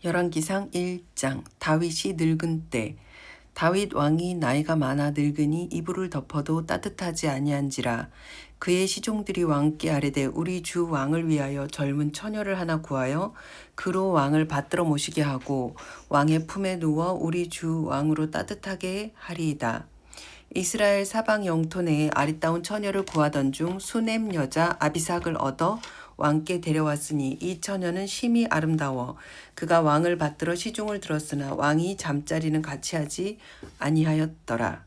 열왕기상 1장. 다윗이 늙은 때. 다윗 왕이 나이가 많아 늙으니 이불을 덮어도 따뜻하지 아니한지라. 그의 시종들이 왕께 아뢰되 우리 주 왕을 위하여 젊은 처녀를 하나 구하여 그로 왕을 받들어 모시게 하고 왕의 품에 누워 우리 주 왕으로 따뜻하게 하리이다. 이스라엘 사방 영토 내에 아리따운 처녀를 구하던 중 수넴 여자 아비삭을 얻어 왕께 데려왔으니 이 처녀는 심히 아름다워 그가 왕을 받들어 시중을 들었으나 왕이 잠자리는 같이 하지 아니하였더라.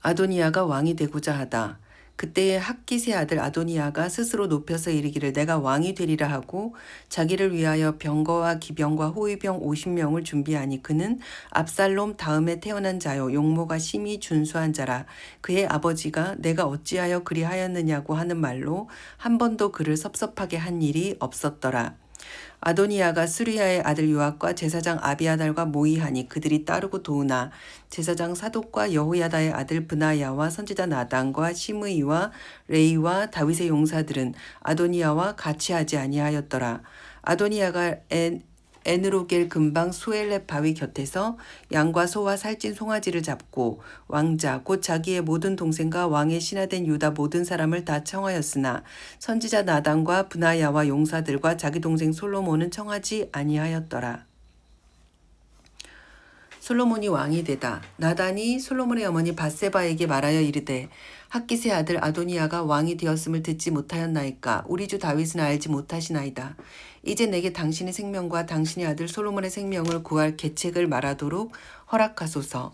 아도니아가 왕이 되고자 하다. 그때에 학깃의 아들 아도니아가 스스로 높여서 이르기를 내가 왕이 되리라 하고 자기를 위하여 병거와 기병과 호위병 50명을 준비하니 그는 압살롬 다음에 태어난 자요 용모가 심히 준수한 자라. 그의 아버지가 내가 어찌하여 그리하였느냐고 하는 말로 한 번도 그를 섭섭하게 한 일이 없었더라. 아도니아가 스루야의 아들 요압과 제사장 아비아달과 모이하니 그들이 따르고 도우나 제사장 사독과 여호야다의 아들 브나야와 선지자 나단과 시므이와 레이와 다윗의 용사들은 아도니아와 같이 하지 아니하였더라. 아도니아가 에느로겔 근방 수엘렙 바위 곁에서 양과 소와 살찐 송아지를 잡고 왕자 곧 자기의 모든 동생과 왕의 신하된 유다 모든 사람을 다 청하였으나 선지자 나단과 브나야와 용사들과 자기 동생 솔로몬은 청하지 아니하였더라. 솔로몬이 왕이 되다. 나단이 솔로몬의 어머니 밧세바에게 말하여 이르되 학깃의 아들 아도니아가 왕이 되었음을 듣지 못하였나이까. 우리 주 다윗은 알지 못하시나이다. 이제 내게 당신의 생명과 당신의 아들 솔로몬의 생명을 구할 계책을 말하도록 허락하소서.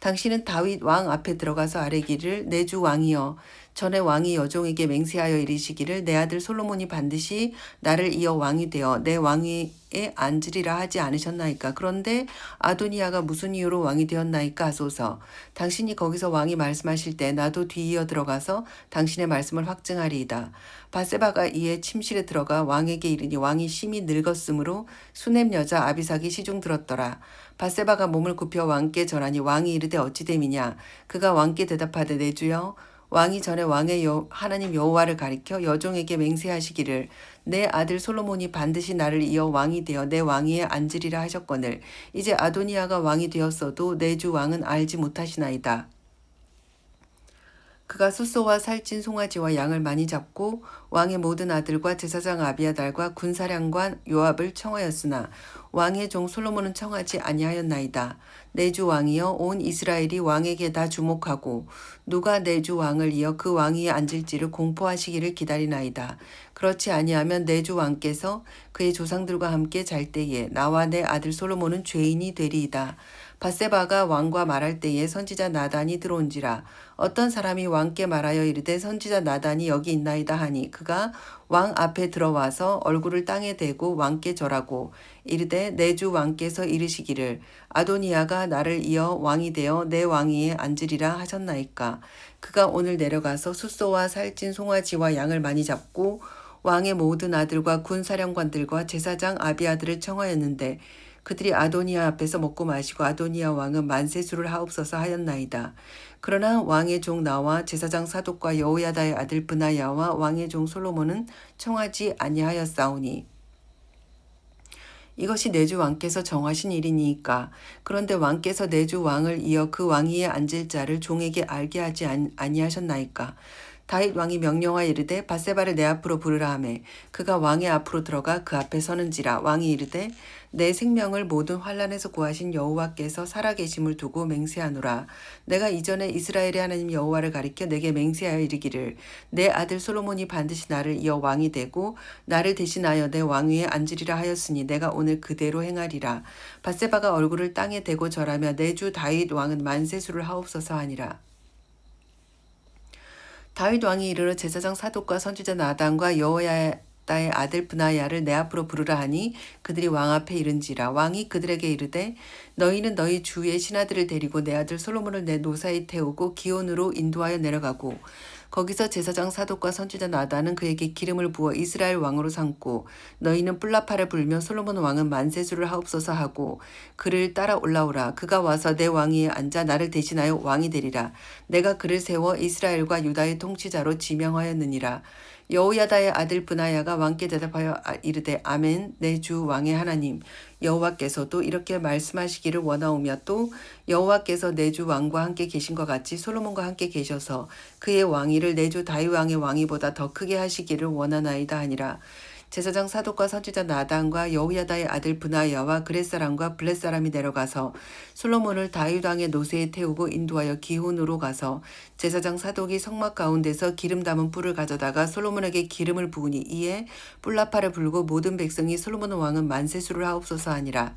당신은 다윗 왕 앞에 들어가서 아뢰기를 내 주 왕이여 전에 왕이 여종에게 맹세하여 이르시기를 내 아들 솔로몬이 반드시 나를 이어 왕이 되어 내 왕위에 앉으리라 하지 않으셨나이까. 그런데 아도니아가 무슨 이유로 왕이 되었나이까 하소서. 당신이 거기서 왕이 말씀하실 때 나도 뒤이어 들어가서 당신의 말씀을 확증하리이다. 밧세바가 이에 침실에 들어가 왕에게 이르니 왕이 심히 늙었으므로 수넴 여자 아비삭이 시중 들었더라. 밧세바가 몸을 굽혀 왕께 절하니 왕이 이르되 어찌됨이냐. 그가 왕께 대답하되 내 주여 왕이 전에 왕의 하나님 여호와를 가리켜 여종에게 맹세하시기를 내 아들 솔로몬이 반드시 나를 이어 왕이 되어 내 왕위에 앉으리라 하셨거늘 이제 아도니아가 왕이 되었어도 내 주 왕은 알지 못하시나이다. 그가 숫소와 살찐 송아지와 양을 많이 잡고 왕의 모든 아들과 제사장 아비아달과 군사령관 요압을 청하였으나 왕의 종 솔로몬은 청하지 아니하였나이다. 내 주 왕이여 온 이스라엘이 왕에게 다 주목하고 누가 내 주 왕을 이어 그 왕위에 앉을지를 공포하시기를 기다리나이다. 그렇지 아니하면 내 주 왕께서 그의 조상들과 함께 잘 때에 나와 내 아들 솔로몬은 죄인이 되리이다. 밧세바가 왕과 말할 때에 선지자 나단이 들어온지라. 어떤 사람이 왕께 말하여 이르되 선지자 나단이 여기 있나이다 하니 그가 왕 앞에 들어와서 얼굴을 땅에 대고 왕께 절하고 이르되 내 주 왕께서 이르시기를 아도니아가 나를 이어 왕이 되어 내 왕위에 앉으리라 하셨나이까. 그가 오늘 내려가서 숫소와 살찐 송아지와 양을 많이 잡고 왕의 모든 아들과 군사령관들과 제사장 아비아들을 청하였는데 그들이 아도니아 앞에서 먹고 마시고 아도니아 왕은 만세수를 하옵소서 하였나이다. 그러나 왕의 종 나와 제사장 사독과 여호야다의 아들 브나야와 왕의 종 솔로몬은 청하지 아니하였사오니 이것이 내 주 왕께서 정하신 일이니까. 그런데 왕께서 내 주 왕을 이어 그 왕위에 앉을 자를 종에게 알게 하지 아니하셨나이까. 다윗 왕이 명령하여 이르되 밧세바를 내 앞으로 부르라 하매 그가 왕의 앞으로 들어가 그 앞에 서는지라. 왕이 이르되 내 생명을 모든 환난에서 구하신 여호와께서 살아계심을 두고 맹세하노라. 내가 이전에 이스라엘의 하나님 여호와를 가리켜 내게 맹세하여 이르기를 내 아들 솔로몬이 반드시 나를 이어 왕이 되고 나를 대신하여 내 왕위에 앉으리라 하였으니 내가 오늘 그대로 행하리라. 밧세바가 얼굴을 땅에 대고 절하며 내 주 다윗 왕은 만세수를 하옵소서 하니라. 다윗 왕이 이르러 제사장 사독과 선지자 나단과 여호야다의 아들 브나야를 내 앞으로 부르라 하니 그들이 왕 앞에 이른지라. 왕이 그들에게 이르되 너희는 너희 주의 신하들을 데리고 내 아들 솔로몬을 내 노사에 태우고 기온으로 인도하여 내려가고 거기서 제사장 사독과 선지자 나단은 그에게 기름을 부어 이스라엘 왕으로 삼고 너희는 뿔라파를 불며 솔로몬 왕은 만세수를 하옵소서 하고 그를 따라 올라오라. 그가 와서 내 왕위에 앉아 나를 대신하여 왕이 되리라. 내가 그를 세워 이스라엘과 유다의 통치자로 지명하였느니라. 여호야다의 아들 브나야가 왕께 대답하여 이르되 아멘 내 주 왕의 하나님 여호와께서도 이렇게 말씀하시기를 원하오며 또 여호와께서 내 주 왕과 함께 계신 것 같이 솔로몬과 함께 계셔서 그의 왕위를 내 주 다윗 왕의 왕위보다 더 크게 하시기를 원하나이다 하니라. 제사장 사독과 선지자 나단과 여호야다의 아들 브나야와 그렛 사람과 블렛 사람이 내려가서 솔로몬을 다윗 왕의 노새에 태우고 인도하여 기혼으로 가서 제사장 사독이 성막 가운데서 기름 담은 뿔을 가져다가 솔로몬에게 기름을 부으니 이에 뿔나팔을 불고 모든 백성이 솔로몬 왕은 만세수를 하옵소서 하니라.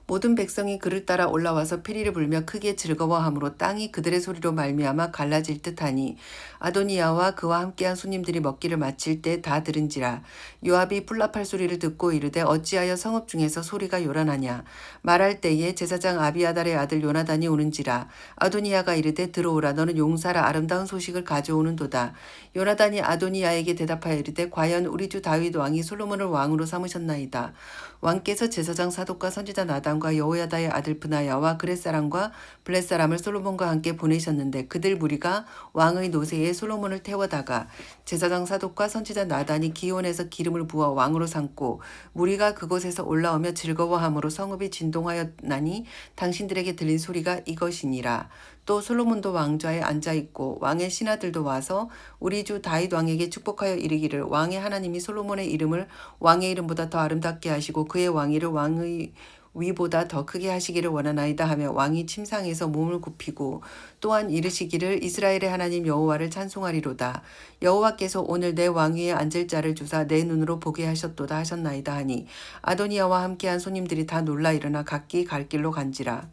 모든 백성이 그를 따라 올라와서 피리를 불며 크게 즐거워하므로 땅이 그들의 소리로 말미암아 갈라질 듯하니 아도니야와 그와 함께한 손님들이 먹기를 마칠 때 다 들은지라. 요압이 뿔나팔 소리를 듣고 이르되 어찌하여 성읍 중에서 소리가 요란하냐. 말할 때에 제사장 아비아달의 아들 요나단이 오는지라. 아도니야가 이르되 들어오라 너는 용사라 아름다운 소식을 가져오는도다. 요나단이 아도니야에게 대답하여 이르되 과연 우리 주 다윗 왕이 솔로몬을 왕으로 삼으셨나이다. 왕께서 제사장 사독과 선지자 나단과 여호야다의 아들 브나야와 그렛 사람과 블렛 사람을 솔로몬과 함께 보내셨는데 그들 무리가 왕의 노새에 솔로몬을 태워다가 제사장 사독과 선지자 나단이 기온에서 기름을 부어 왕으로 삼고 무리가 그곳에서 올라오며 즐거워함으로 성읍이 진동하였나니 당신들에게 들린 소리가 이것이니라. 또 솔로몬도 왕좌에 앉아있고 왕의 신하들도 와서 우리 주 다윗 왕에게 축복하여 이르기를 왕의 하나님이 솔로몬의 이름을 왕의 이름보다 더 아름답게 하시고 그의 왕위를 왕의 위보다 더 크게 하시기를 원하나이다 하며 왕이 침상에서 몸을 굽히고 또한 이르시기를 이스라엘의 하나님 여호와를 찬송하리로다. 여호와께서 오늘 내 왕위에 앉을 자를 주사 내 눈으로 보게 하셨도다 하셨나이다 하니 아도니야와 함께한 손님들이 다 놀라 일어나 각기 갈 길로 간지라.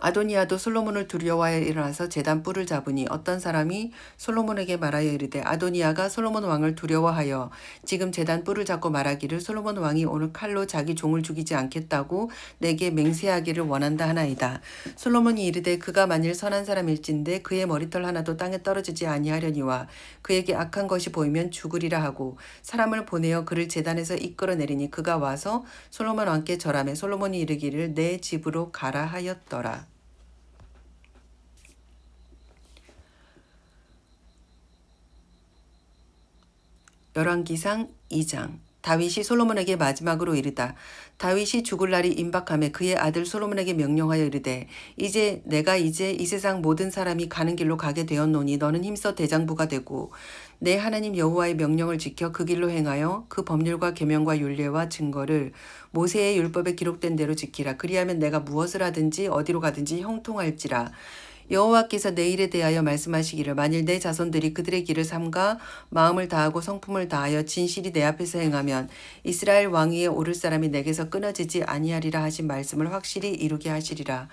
아도니야도 솔로몬을 두려워하여 일어나서 제단 뿔을 잡으니 어떤 사람이 솔로몬에게 말하여 이르되 아도니야가 솔로몬 왕을 두려워하여 지금 제단 뿔을 잡고 말하기를 솔로몬 왕이 오늘 칼로 자기 종을 죽이지 않겠다고 내게 맹세하기를 원한다 하나이다. 솔로몬이 이르되 그가 만일 선한 사람일진데 그의 머리털 하나도 땅에 떨어지지 아니하려니와 그에게 악한 것이 보이면 죽으리라 하고 사람을 보내어 그를 제단에서 이끌어내리니 그가 와서 솔로몬 왕께 절하매 솔로몬이 이르기를 내 집으로 가라 하였더라. 열왕기상 2장. 다윗이 솔로몬에게 마지막으로 이르다. 다윗이 죽을 날이 임박하며 그의 아들 솔로몬에게 명령하여 이르되 내가 이제 이 세상 모든 사람이 가는 길로 가게 되었노니 너는 힘써 대장부가 되고 내 하나님 여호와의 명령을 지켜 그 길로 행하여 그 법률과 계명과 율례와 증거를 모세의 율법에 기록된 대로 지키라. 그리하면 내가 무엇을 하든지 어디로 가든지 형통할지라. 여호와께서 내 일에 대하여 말씀하시기를 만일 내 자손들이 그들의 길을 삼가 마음을 다하고 성품을 다하여 진실이 내 앞에서 행하면 이스라엘 왕위에 오를 사람이 내게서 끊어지지 아니하리라 하신 말씀을 확실히 이루게 하시리라.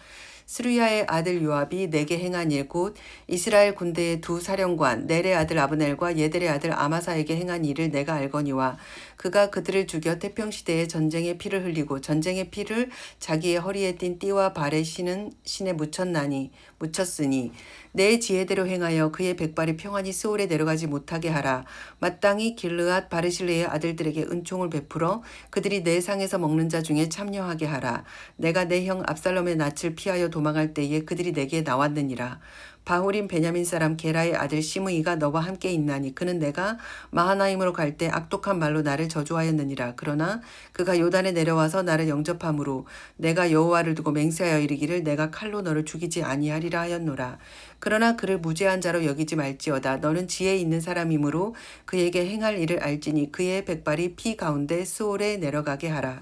스루야의 아들 요압이 내게 행한 일 곧 이스라엘 군대의 두 사령관 넬의 아들 아브넬과 예델의 아들 아마사에게 행한 일을 내가 알거니와 그가 그들을 죽여 태평시대에 전쟁의 피를 흘리고 전쟁의 피를 자기의 허리에 띤 띠와 발에 신은 신에 묻혔으니 내 지혜대로 행하여 그의 백발이 평안히 스올에 내려가지 못하게 하라. 마땅히 길르앗 바르실레의 아들들에게 은총을 베풀어 그들이 내 상에서 먹는 자 중에 참여하게 하라. 내가 내 형 압살롬의 낯을 피하여 도망할 때에 그들이 내게 나왔느니라. 바후림 베냐민 사람 게라의 아들 시므이가 너와 함께 있나니 그는 내가 마하나임으로 갈 때 악독한 말로 나를 저주하였느니라. 그러나 그가 요단에 내려와서 나를 영접함으로 내가 여호와를 두고 맹세하여 이르기를 내가 칼로 너를 죽이지 아니하리라 하였노라. 그러나 그를 무죄한 자로 여기지 말지어다. 너는 지혜 있는 사람이므로 그에게 행할 일을 알지니 그의 백발이 피 가운데 스올에 내려가게 하라.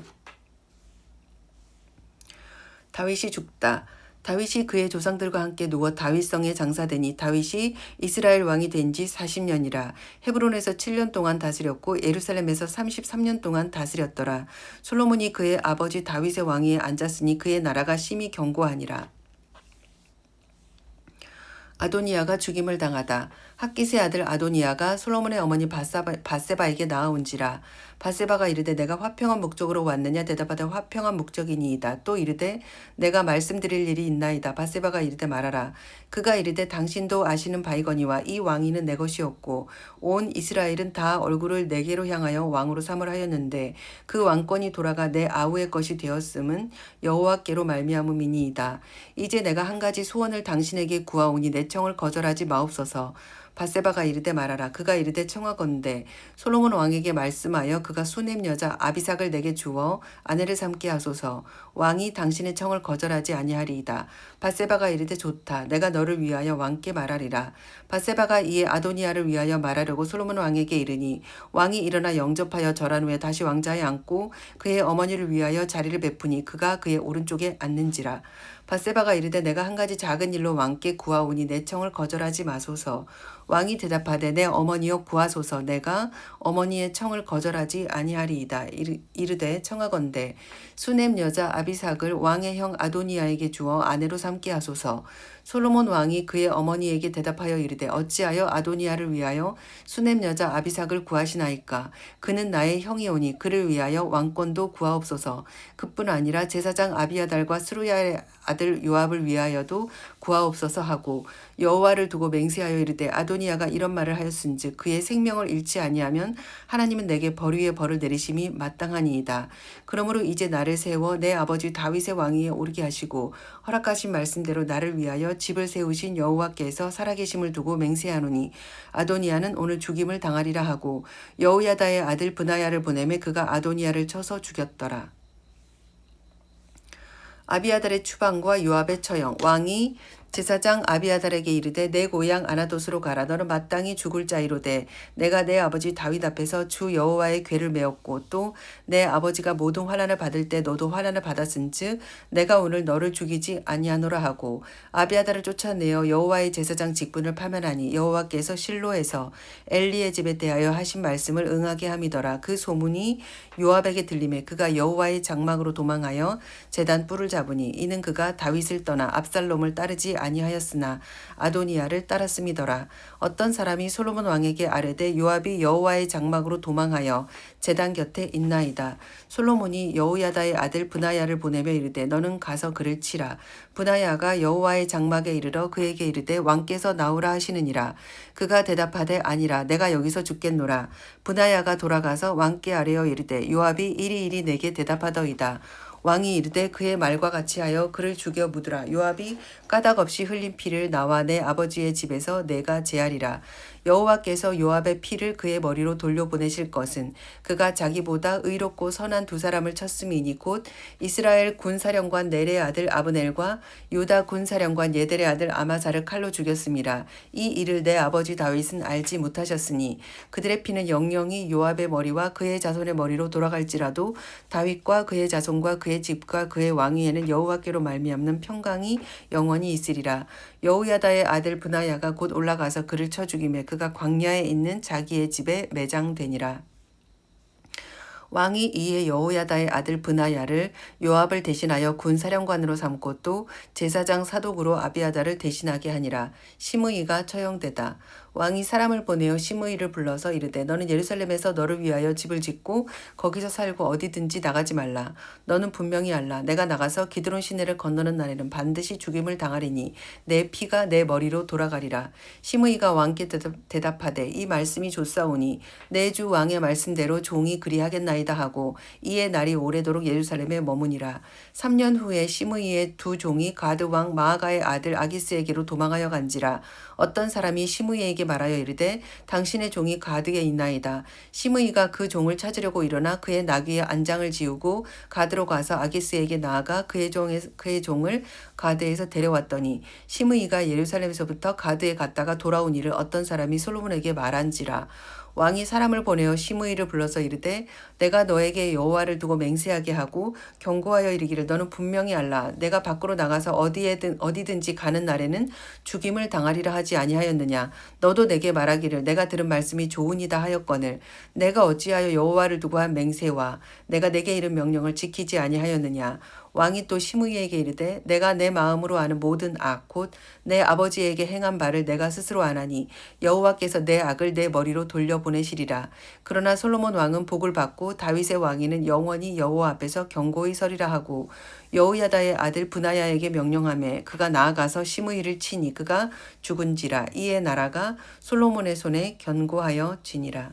다윗이 죽다. 다윗이 그의 조상들과 함께 누워 다윗성에 장사되니 다윗이 이스라엘 왕이 된 지 40년이라. 헤브론에서 7년 동안 다스렸고 예루살렘에서 33년 동안 다스렸더라. 솔로몬이 그의 아버지 다윗의 왕위에 앉았으니 그의 나라가 심히 견고하니라. 아도니야가 죽임을 당하다. 핫깃의 아들 아도니야가 솔로몬의 어머니 바세바에게 나아온지라. 바세바가 이르되 내가 화평한 목적으로 왔느냐 대답하되 화평한 목적이니이다. 또 이르되 내가 말씀드릴 일이 있나이다. 바세바가 이르되 말하라. 그가 이르되 당신도 아시는 바이거니와 이 왕위는 내 것이었고 온 이스라엘은 다 얼굴을 내게로 향하여 왕으로 삼을 하였는데 그 왕권이 돌아가 내 아우의 것이 되었음은 여호와께로 말미암음이니이다. 이제 내가 한 가지 소원을 당신에게 구하오니 내 청을 거절하지 마옵소서. 밧세바가 이르되 말하라. 그가 이르되 청하건대 솔로몬 왕에게 말씀하여 그가 수넴 여자 아비삭을 내게 주어 아내를 삼게 하소서. 왕이 당신의 청을 거절하지 아니하리이다. 밧세바가 이르되 좋다. 내가 너를 위하여 왕께 말하리라. 밧세바가 이에 아도니아를 위하여 말하려고 솔로몬 왕에게 이르니 왕이 일어나 영접하여 절한 후에 다시 왕자에 앉고 그의 어머니를 위하여 자리를 베푸니 그가 그의 오른쪽에 앉는지라. 밧세바가 이르되 내가 한 가지 작은 일로 왕께 구하오니 내 청을 거절하지 마소서. 왕이 대답하되 내 어머니여 구하소서. 내가 어머니의 청을 거절하지 아니하리이다. 이르되 청하건대 수넴 여자 아비삭을 왕의 형 아도니아에게 주어 아내로 삼게 하소서. 솔로몬 왕이 그의 어머니에게 대답하여 이르되 어찌하여 아도니아를 위하여 수넴 여자 아비삭을 구하시나이까. 그는 나의 형이오니 그를 위하여 왕권도 구하옵소서. 그뿐 아니라 제사장 아비아달과 스루야의 아들 요압을 위하여도 구하옵소서 하고 여호와를 두고 맹세하여 이르되 아도니아가 이런 말을 하였은즉 그의 생명을 잃지 아니하면 하나님은 내게 벌 위에 벌을 내리심이 마땅하니이다. 그러므로 이제 나를 세워 내 아버지 다윗의 왕위에 오르게 하시고 허락하신 말씀대로 나를 위하여 집을 세우신 여호와께서 살아계심을 두고 맹세하노니 아도니아는 오늘 죽임을 당하리라 하고 여호야다의 아들 브나야를 보내매 그가 아도니아를 쳐서 죽였더라. 아비아달의 추방과 요압의 처형. 왕이 제사장 아비아달에게 이르되 내 고향 아나돗으로 가라. 너는 마땅히 죽을 자이로되 내가 내 아버지 다윗 앞에서 주 여호와의 궤를 메었고 또 내 아버지가 모든 환난을 받을 때 너도 환난을 받았은즉 내가 오늘 너를 죽이지 아니하노라 하고 아비아달을 쫓아내어 여호와의 제사장 직분을 파면하니 여호와께서 실로에서 엘리의 집에 대하여 하신 말씀을 응하게 함이더라. 그 소문이 요압에게 들림에 그가 여호와의 장막으로 도망하여 제단 뿔을 잡으니 이는 그가 다윗을 떠나 압살롬을 따르지 아니하였으나 아도니아를 따랐음이더라. 어떤 사람이 솔로몬 왕에게 아뢰되 요압이 여호와의 장막으로 도망하여 제단 곁에 있나이다. 솔로몬이 여호야다의 아들 브나야를 보내며 이르되 너는 가서 그를 치라. 브나야가 여호와의 장막에 이르러 그에게 이르되 왕께서 나오라 하시느니라. 그가 대답하되 아니라 내가 여기서 죽겠노라. 브나야가 돌아가서 왕께 아뢰어 이르되 요압이 이리이리 내게 대답하더이다. 왕이 이르되 그의 말과 같이 하여 그를 죽여 묻으라. 요압이 까닭 없이 흘린 피를 나와 내 아버지의 집에서 내가 제하리라. 여호와께서 요압의 피를 그의 머리로 돌려보내실 것은 그가 자기보다 의롭고 선한 두 사람을 쳤음이니 곧 이스라엘 군사령관 넬의 아들 아브넬과 유다 군사령관 예델의 아들 아마사를 칼로 죽였습니다. 이 일을 내 아버지 다윗은 알지 못하셨으니 그들의 피는 영영이 요압의 머리와 그의 자손의 머리로 돌아갈지라도 다윗과 그의 자손과 그의 집과 그의 왕위에는 여호와께로 말미암는 평강이 영원히 있으리라. 여호야다의 아들 브나야가 곧 올라가서 그를 쳐 죽이매 그가 광야에 있는 자기의 집에 매장되니라. 왕이 이에 여호야다의 아들 브나야를 요압을 대신하여 군사령관으로 삼고 또 제사장 사독으로 아비아달을 대신하게 하니라. 시므이가 처형되다. 왕이 사람을 보내어 시므이를 불러서 이르되 너는 예루살렘에서 너를 위하여 집을 짓고 거기서 살고 어디든지 나가지 말라. 너는 분명히 알라. 내가 나가서 기드론 시내를 건너는 날에는 반드시 죽임을 당하리니 내 피가 내 머리로 돌아가리라. 시므이가 왕께 대답하되 이 말씀이 좋사오니 내 주 왕의 말씀대로 종이 그리하겠나이다 하고 이에 날이 오래도록 예루살렘에 머무니라. 3년 후에 시므이의 두 종이 가드 왕 마아가의 아들 아기스에게로 도망하여 간지라. 어떤 사람이 시므이에게 말하여 이르되 당신의 종이 가드에 있나이다. 시므이가 그 종을 찾으려고 일어나 그의 나귀에 안장을 지우고 가드로 가서 아기스에게 나아가 그의 종을 가드에서 데려왔더니 시므이가 예루살렘에서부터 가드에 갔다가 돌아온 일을 어떤 사람이 솔로몬에게 말한지라. 왕이 사람을 보내어 시므이를 불러서 이르되 내가 너에게 여호와를 두고 맹세하게 하고 경고하여 이르기를 너는 분명히 알라. 내가 밖으로 나가서 어디든지 가는 날에는 죽임을 당하리라 하지 아니하였느냐. 너도 내게 말하기를 내가 들은 말씀이 좋으니다 하였거늘 내가 어찌하여 여호와를 두고 한 맹세와 내가 내게 이른 명령을 지키지 아니하였느냐. 왕이 또 시므이에게 이르되 내가 내 마음으로 아는 모든 악 곧 내 아버지에게 행한 바를 내가 스스로 아나니 여호와께서 내 악을 내 머리로 돌려보내시리라. 그러나 솔로몬 왕은 복을 받고 다윗의 왕위는 영원히 여호와 앞에서 견고히 서리라 하고 여호야다의 아들 브나야에게 명령하매 그가 나아가서 시므이를 치니 그가 죽은지라. 이에 나라가 솔로몬의 손에 견고하여 지니라.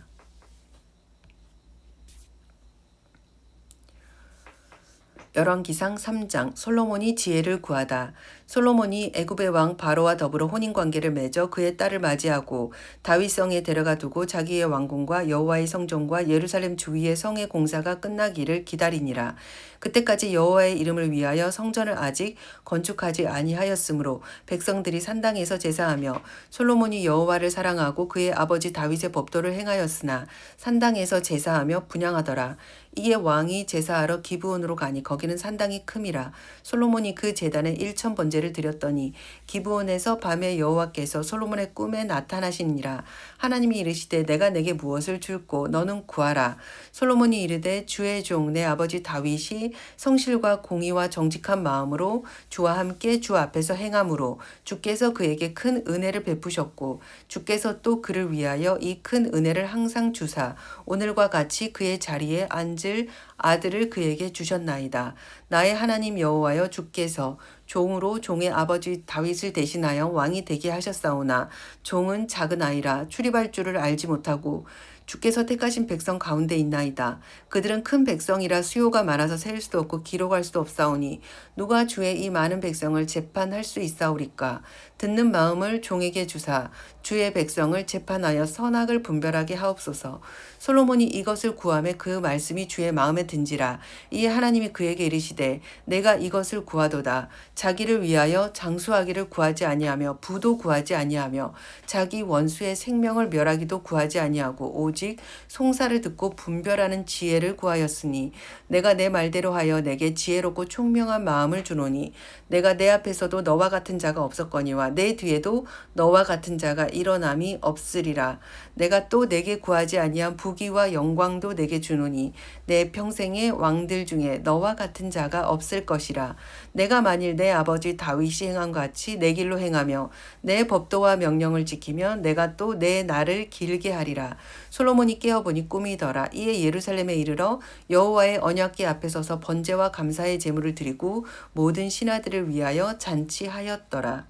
열왕기상 3장 솔로몬이 지혜를 구하다. 솔로몬이 애굽의 왕 바로와 더불어 혼인 관계를 맺어 그의 딸을 맞이하고 다윗성에 데려가 두고 자기의 왕궁과 여호와의 성전과 예루살렘 주위의 성의 공사가 끝나기를 기다리니라. 그때까지 여호와의 이름을 위하여 성전을 아직 건축하지 아니하였으므로 백성들이 산당에서 제사하며 솔로몬이 여호와를 사랑하고 그의 아버지 다윗의 법도를 행하였으나 산당에서 제사하며 분향하더라. 이에 왕이 제사하러 기브온으로 가니 거기는 산당이 큼이라. 솔로몬이 그 제단에 1,000번제를 드렸더니 기브온에서 밤에 여호와께서 솔로몬의 꿈에 나타나시니라. 하나님이 이르시되 내가 내게 무엇을 줄꼬 너는 구하라. 솔로몬이 이르되 주의 종 내 아버지 다윗이 성실과 공의와 정직한 마음으로 주와 함께 주 앞에서 행함으로 주께서 그에게 큰 은혜를 베푸셨고 주께서 또 그를 위하여 이 큰 은혜를 항상 주사 오늘과 같이 그의 자리에 앉을 아들을 그에게 주셨나이다. 나의 하나님 여호와여 주께서 종으로 종의 아버지 다윗을 대신하여 왕이 되게 하셨사오나 종은 작은 아이라 출입할 줄을 알지 못하고 주께서 택하신 백성 가운데 있나이다. 그들은 큰 백성이라 수요가 많아서 셀 수도 없고 기록할 수도 없사오니 누가 주의 이 많은 백성을 재판할 수 있사오리까. 듣는 마음을 종에게 주사 주의 백성을 재판하여 선악을 분별하게 하옵소서. 솔로몬이 이것을 구하매 그 말씀이 주의 마음에 든지라. 이에 하나님이 그에게 이르시되 내가 이것을 구하도다. 자기를 위하여 장수하기를 구하지 아니하며 부도 구하지 아니하며 자기 원수의 생명을 멸하기도 구하지 아니하고 오직 송사를 듣고 분별하는 지혜를 구하였으니 내가 내 말대로 하여 내게 지혜롭고 총명한 마음을 주노니 내가 내 앞에서도 너와 같은 자가 없었거니와 내 뒤에도 너와 같은 자가 일어남이 없으리라. 내가 또 내게 구하지 아니한 부귀와 영광도 내게 주노니 내 평생의 왕들 중에 너와 같은 자가 없을 것이라. 내가 만일 내 아버지 다윗이 행한 같이 내 길로 행하며 내 법도와 명령을 지키면 내가 또 내 날을 길게 하리라. 솔로몬이 깨어보니 꿈이더라. 이에 예루살렘에 이르러 여호와의 언약궤 앞에 서서 번제와 감사의 제물을 드리고 모든 신하들을 위하여 잔치하였더라.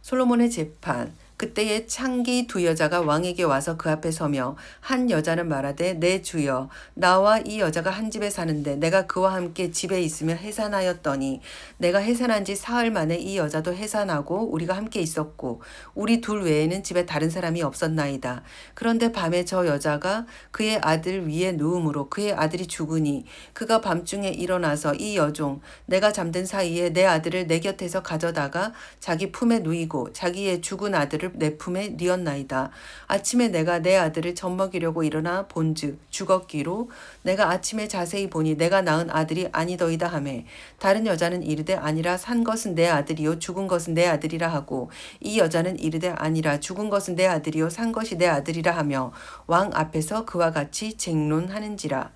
솔로몬의 재판. 그때에 창기 두 여자가 왕에게 와서 그 앞에 서며 한 여자는 말하되 내 주여 나와 이 여자가 한 집에 사는데 내가 그와 함께 집에 있으며 해산하였더니 내가 해산한 지 사흘 만에 이 여자도 해산하고 우리가 함께 있었고 우리 둘 외에는 집에 다른 사람이 없었나이다. 그런데 밤에 저 여자가 그의 아들 위에 누움으로 그의 아들이 죽으니 그가 밤중에 일어나서 이 여종 내가 잠든 사이에 내 아들을 내 곁에서 가져다가 자기 품에 누이고 자기의 죽은 아들을 내 품에 뉘었나이다. 아침에 내가 내 아들을 젖먹이려고 일어나 본즉 죽었기로 내가 아침에 자세히 보니 내가 낳은 아들이 아니더이다 하매 다른 여자는 이르되 아니라 산 것은 내 아들이요 죽은 것은 내 아들이라 하고 이 여자는 이르되 아니라 죽은 것은 내 아들이요 산 것이 내 아들이라 하며 왕 앞에서 그와 같이 쟁론하는지라.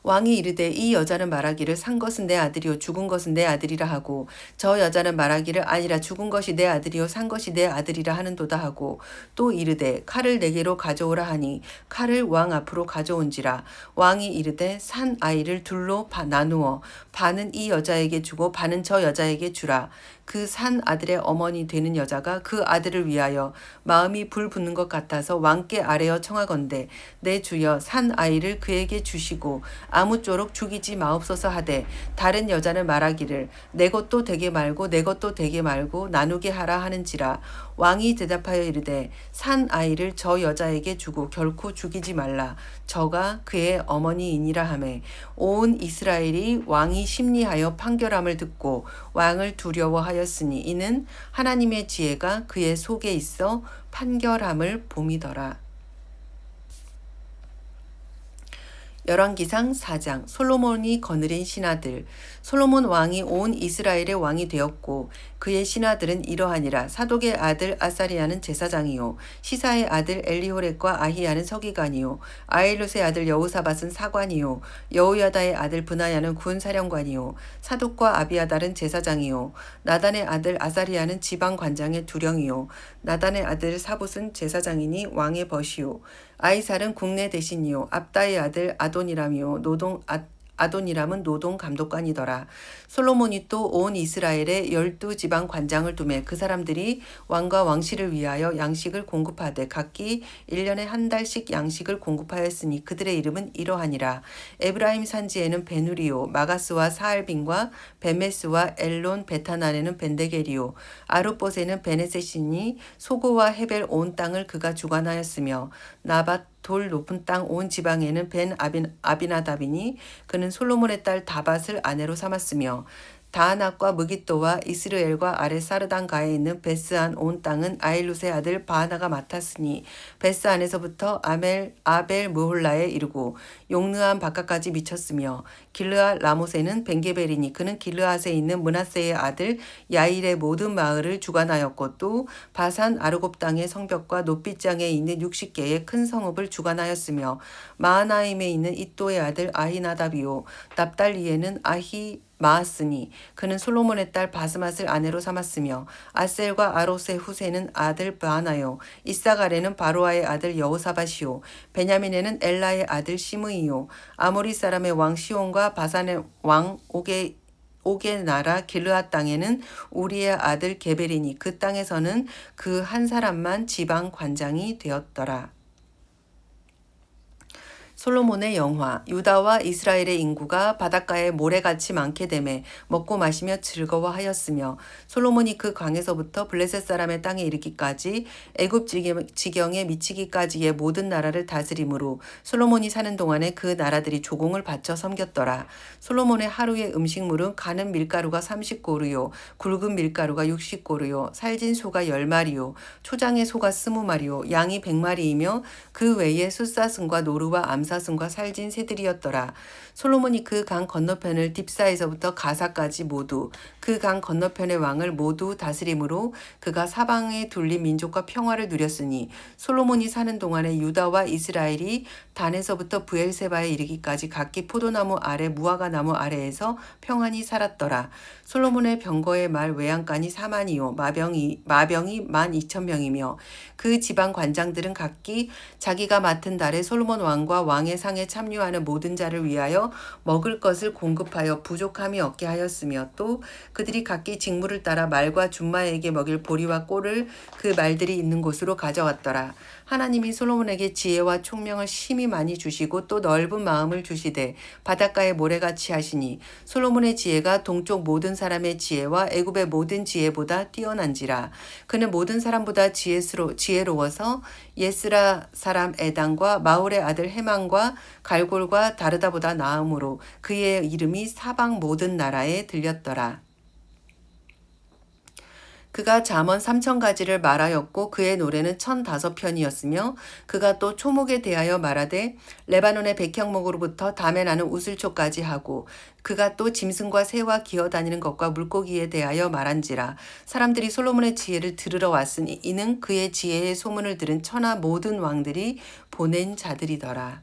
왕이 이르되 이 여자는 말하기를 산 것은 내 아들이요 죽은 것은 내 아들이라 하고 저 여자는 말하기를 아니라 죽은 것이 내 아들이요 산 것이 내 아들이라 하는도다 하고 또 이르되 칼을 내게로 가져오라 하니 칼을 왕 앞으로 가져온지라. 왕이 이르되 산 아이를 둘로 나누어 반은 이 여자에게 주고 반은 저 여자에게 주라. 그 산 아들의 어머니 되는 여자가 그 아들을 위하여 마음이 불붙는 것 같아서 왕께 아뢰어 청하건대 내 주여 산 아이를 그에게 주시고 아무쪼록 죽이지 마옵소서 하되 다른 여자는 말하기를 내 것도 되게 말고 내 것도 되게 말고 나누게 하라 하는지라. 왕이 대답하여 이르되 산 아이를 저 여자에게 주고 결코 죽이지 말라. 저가 그의 어머니이니라 하매 온 이스라엘이 왕이 심리하여 판결함을 듣고 왕을 두려워하였으니 이는 하나님의 지혜가 그의 속에 있어 판결함을 봄이더라. 열왕기상 4장 솔로몬이 거느린 신하들. 솔로몬 왕이 온 이스라엘의 왕이 되었고 그의 신하들은 이러하니라. 사독의 아들 아사리아는 제사장이요 시사의 아들 엘리호렛과 아히야는 서기관이요 아일룻의 아들 여호사밧은 사관이요 여호야다의 아들 브나야는 군사령관이요 사독과 아비아달은 제사장이요 나단의 아들 아사리아는 지방관장의 두령이요 나단의 아들 사봇은 제사장이니 왕의 벗이요 아이살은 국내 대신이요 압다의 아들 아도니람이요 아도니람은 노동 감독관이더라. 솔로몬이 또 온 이스라엘에 12지방 관장을 두매 그 사람들이 왕과 왕실을 위하여 양식을 공급하되 각기 1년에 한 달씩 양식을 공급하였으니 그들의 이름은 이러하니라. 에브라임 산지에는 베누리오, 마가스와 사알빈과 베메스와 엘론 베타난에는 벤데게리오, 아룻봇에는 베네셋이니 소고와 헤벨 온 땅을 그가 주관하였으며 나밧 돌 높은 땅 온 지방에는 벤 아비나답이니 그는 솔로몬의 딸 다밧을 아내로 삼았으며 다하낙과 무깃도와 이스르엘과 아래 사르단가에 있는 베스안 온 땅은 아일룻의 아들 바하나가 맡았으니 베스안에서부터 아벨 무홀라에 이르고 용르암 바깥까지 미쳤으며 길르앗 라못에는 벤게벨이니 그는 길르앗에 있는 므낫세의 아들 야일의 모든 마을을 주관하였고 또 바산 아르곱 땅의 성벽과 높빗장에 있는 60개의 큰 성읍을 주관하였으며 마하나임에 있는 이또의 아들 아히나답이요 납달리에는 마하스니 그는 솔로몬의 딸 바스맛을 아내로 삼았으며 아셀과 아롯의 후세는 아들 바하나요 이사갈에는 바로아의 아들 여호사밧이요 베냐민에는 엘라의 아들 시므이요 아모리 사람의 왕 시온과 바산의 왕 오게 나라 길르앗 땅에는 우리의 아들 게벨이니 그 땅에서는 그 한 사람만 지방 관장이 되었더라. 솔로몬의 영화. 유다와 이스라엘의 인구가 바닷가에 모래같이 많게 되매 먹고 마시며 즐거워하였으며 솔로몬이 그 광에서부터 블레셋 사람의 땅에 이르기까지 애굽 지경에 미치기까지의 모든 나라를 다스림으로 솔로몬이 사는 동안에 그 나라들이 조공을 바쳐 섬겼더라. 솔로몬의 하루의 음식물은 가는 밀가루가 30고루요 굵은 밀가루가 60고루요 살진 소가 10마리요 초장의 소가 20마리요 양이 100마리이며 그 외에 숫사슴과 노루와 암사슴과 살진 새들이었더라. 솔로몬이 그 강 건너편을 딥사에서부터 가사까지 모두 그 강 건너편의 왕을 모두 다스림으로 그가 사방에 둘린 민족과 평화를 누렸으니 솔로몬이 사는 동안에 유다와 이스라엘이 단에서부터 부엘세바에 이르기까지 각기 포도나무 아래 무화과 나무 아래에서 평안히 살았더라. 솔로몬의 병거의 말 외양간이 4만이요 마병이 12,000명이며 그 지방 관장들은 각기 자기가 맡은 달에 솔로몬 왕과 왕의 상에 참여하는 모든 자를 위하여 먹을 것을 공급하여 부족함이 없게 하였으며 또 그들이 각기 직무를 따라 말과 준마에게 먹일 보리와 꼴을 그 말들이 있는 곳으로 가져왔더라. 하나님이 솔로몬에게 지혜와 총명을 심히 많이 주시고 또 넓은 마음을 주시되 바닷가에 모래같이 하시니 솔로몬의 지혜가 동쪽 모든 사람의 지혜와 애굽의 모든 지혜보다 뛰어난지라. 그는 모든 사람보다 지혜로워서 예스라 사람 에단과 마울의 아들 헤만과 갈골과 다르다보다 나음으로 그의 이름이 사방 모든 나라에 들렸더라. 그가 잠언 3,000가지를 말하였고 그의 노래는 1,005편이었으며 그가 또 초목에 대하여 말하되 레바논의 백향목으로부터 담에 나는 우슬초까지 하고 그가 또 짐승과 새와 기어다니는 것과 물고기에 대하여 말한지라. 사람들이 솔로몬의 지혜를 들으러 왔으니 이는 그의 지혜의 소문을 들은 천하 모든 왕들이 보낸 자들이더라.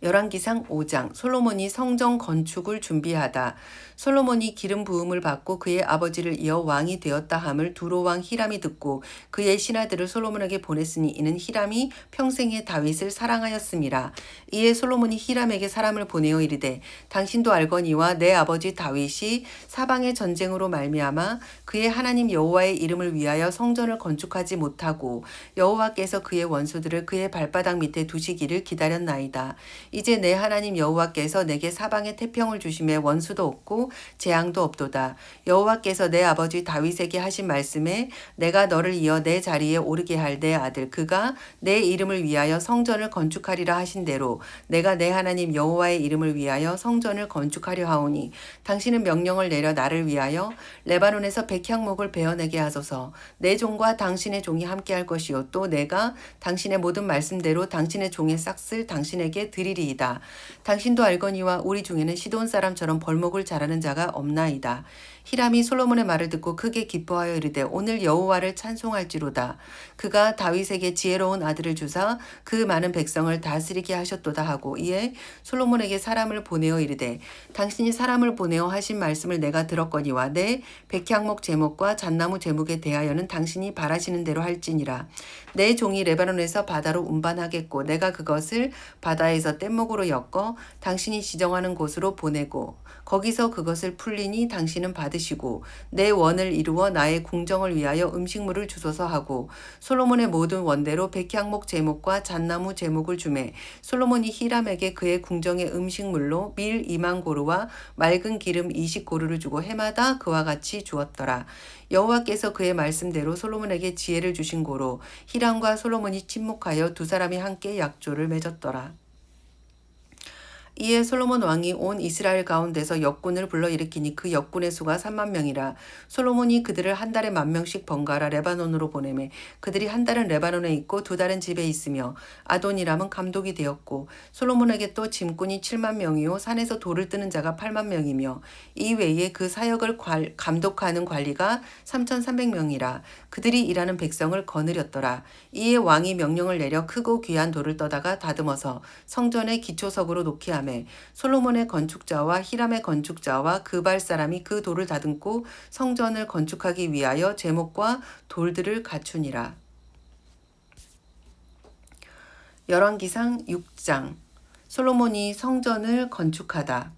열왕기상 5장. 솔로몬이 성전 건축을 준비하다. 솔로몬이 기름 부음을 받고 그의 아버지를 이어 왕이 되었다 함을 두로 왕 히람이 듣고 그의 신하들을 솔로몬에게 보냈으니 이는 히람이 평생에 다윗을 사랑하였음이라. 이에 솔로몬이 히람에게 사람을 보내어 이르되 당신도 알거니와 내 아버지 다윗이 사방의 전쟁으로 말미암아 그의 하나님 여호와의 이름을 위하여 성전을 건축하지 못하고 여호와께서 그의 원수들을 그의 발바닥 밑에 두시기를 기다렸나이다. 이제 내 하나님 여호와께서 내게 사방에 태평을 주심에 원수도 없고 재앙도 없도다. 여호와께서 내 아버지 다윗에게 하신 말씀에 내가 너를 이어 내 자리에 오르게 할 내 아들 그가 내 이름을 위하여 성전을 건축하리라 하신 대로 내가 내 하나님 여호와의 이름을 위하여 성전을 건축하려 하오니 당신은 명령을 내려 나를 위하여 레바논에서 백향목을 베어내게 하소서. 내 종과 당신의 종이 함께할 것이요 또 내가 당신의 모든 말씀대로 당신의 종의 싹을 당신에게 드리리이다. 당신도 알거니와 우리 중에는 시돈 사람처럼 벌목을 잘하는 자가 없나이다. 히람이 솔로몬의 말을 듣고 크게 기뻐하여 이르되 오늘 여호와를 찬송할지로다. 그가 다윗에게 지혜로운 아들을 주사 그 많은 백성을 다스리게 하셨도다 하고 이에 솔로몬에게 사람을 보내어 이르되 당신이 사람을 보내어 하신 말씀을 내가 들었거니와 내 백향목 제목과 잣나무 제목에 대하여는 당신이 바라시는 대로 할지니라. 내 종이 레바논에서 바다로 운반하겠고 내가 그것을 바다에서 뗏목으로 엮어 당신이 지정하는 곳으로 보내고 거기서 그것을 풀리니 당신은 받으시고 내 원을 이루어 나의 궁정을 위하여 음식물을 주소서 하고 솔로몬의 모든 원대로 백향목 제목과 잣나무 제목을 주매 솔로몬이 히람에게 그의 궁정의 음식물로 밀 2만 고루와 맑은 기름 20고루를 주고 해마다 그와 같이 주었더라. 여호와께서 그의 말씀대로 솔로몬에게 지혜를 주신 고로 히람과 솔로몬이 친목하여 두 사람이 함께 약조를 맺었더라. 이에 솔로몬 왕이 온 이스라엘 가운데서 역군을 불러일으키니 그 역군의 수가 3만 명이라. 솔로몬이 그들을 한 달에 10,000명씩 번갈아 레바논으로 보내매 그들이 한 달은 레바논에 있고 두 달은 집에 있으며 아도니람은 감독이 되었고 솔로몬에게 또 짐꾼이 7만 명이요 산에서 돌을 뜨는 자가 8만 명이며 이 외에 그 사역을 감독하는 관리가 3,300명이라. 그들이 일하는 백성을 거느렸더라. 이에 왕이 명령을 내려 크고 귀한 돌을 떠다가 다듬어서 성전의 기초석으로 놓게 하며 솔로몬의 건축자와 히람의 건축자와 그발 사람이 그 돌을 다듬고 성전을 건축하기 위하여 제목과 돌들을 갖추니라. 열왕기상 6장. 솔로몬이 성전을 건축하다.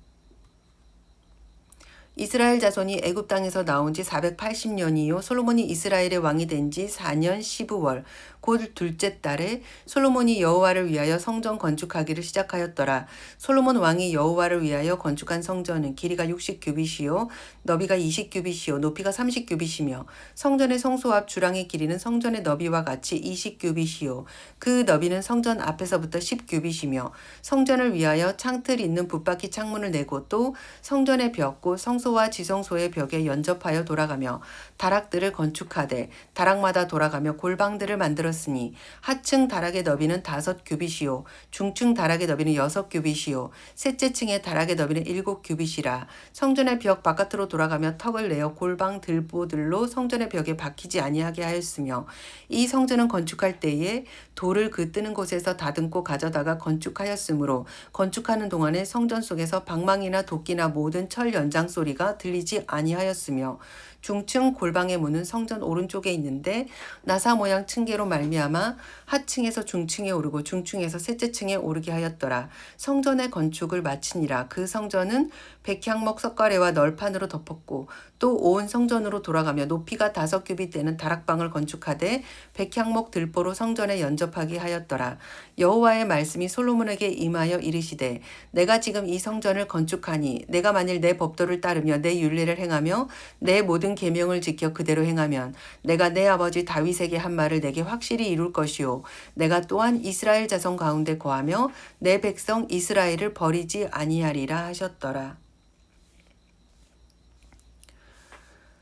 이스라엘 자손이 애굽 땅에서 나온 지 480년이요 솔로몬이 이스라엘의 왕이 된 지 4년 12월 곧 둘째 달에 솔로몬이 여호와를 위하여 성전 건축하기를 시작하였더라. 솔로몬 왕이 여호와를 위하여 건축한 성전은 길이가 60규빗이요 너비가 20규빗이요 높이가 30규빗이며 성전의 성소 앞 주랑의 길이는 성전의 너비와 같이 20규빗이요 그 너비는 성전 앞에서부터 10규빗이며 성전을 위하여 창틀 있는 붙박이 창문을 내고 또 성전의 벽 곧 성소와 지성소의 벽에 연접하여 돌아가며 다락들을 건축하되 다락마다 돌아가며 골방들을 만들었으니 하층 다락의 너비는 5규빗이요 중층 다락의 너비는 6규빗이요 셋째 층의 다락의 너비는 7규빗이라. 성전의 벽 바깥으로 돌아가며 턱을 내어 골방 들보들로 성전의 벽에 박히지 아니하게 하였으며 이 성전은 건축할 때에 돌을 그 뜨는 곳에서 다듬고 가져다가 건축하였으므로 건축하는 동안에 성전 속에서 방망이나 도끼나 모든 철 연장 소리가 들리지 아니하였으며 중층 골방의 문은 성전 오른쪽에 있는데 나사 모양 층계로 말미암아 하층에서 중층에 오르고 중층에서 셋째 층에 오르게 하였더라. 성전의 건축을 마치니라. 그 성전은 백향목 석가래와 널판으로 덮었고 또 온 성전으로 돌아가며 높이가 5규빗 되는 다락방을 건축하되 백향목 들보로 성전에 연접하게 하였더라. 여호와의 말씀이 솔로몬에게 임하여 이르시되 내가 지금 이 성전을 건축하니 내가 만일 내 법도를 따르며 내 율례를 행하며 내 모든 계명을 지켜 그대로 행하면 내가 내 아버지 다윗에게 한 말을 내게 확실히 이룰 것이요 내가 또한 이스라엘 자손 가운데 거하며 내 백성 이스라엘을 버리지 아니하리라 하셨더라.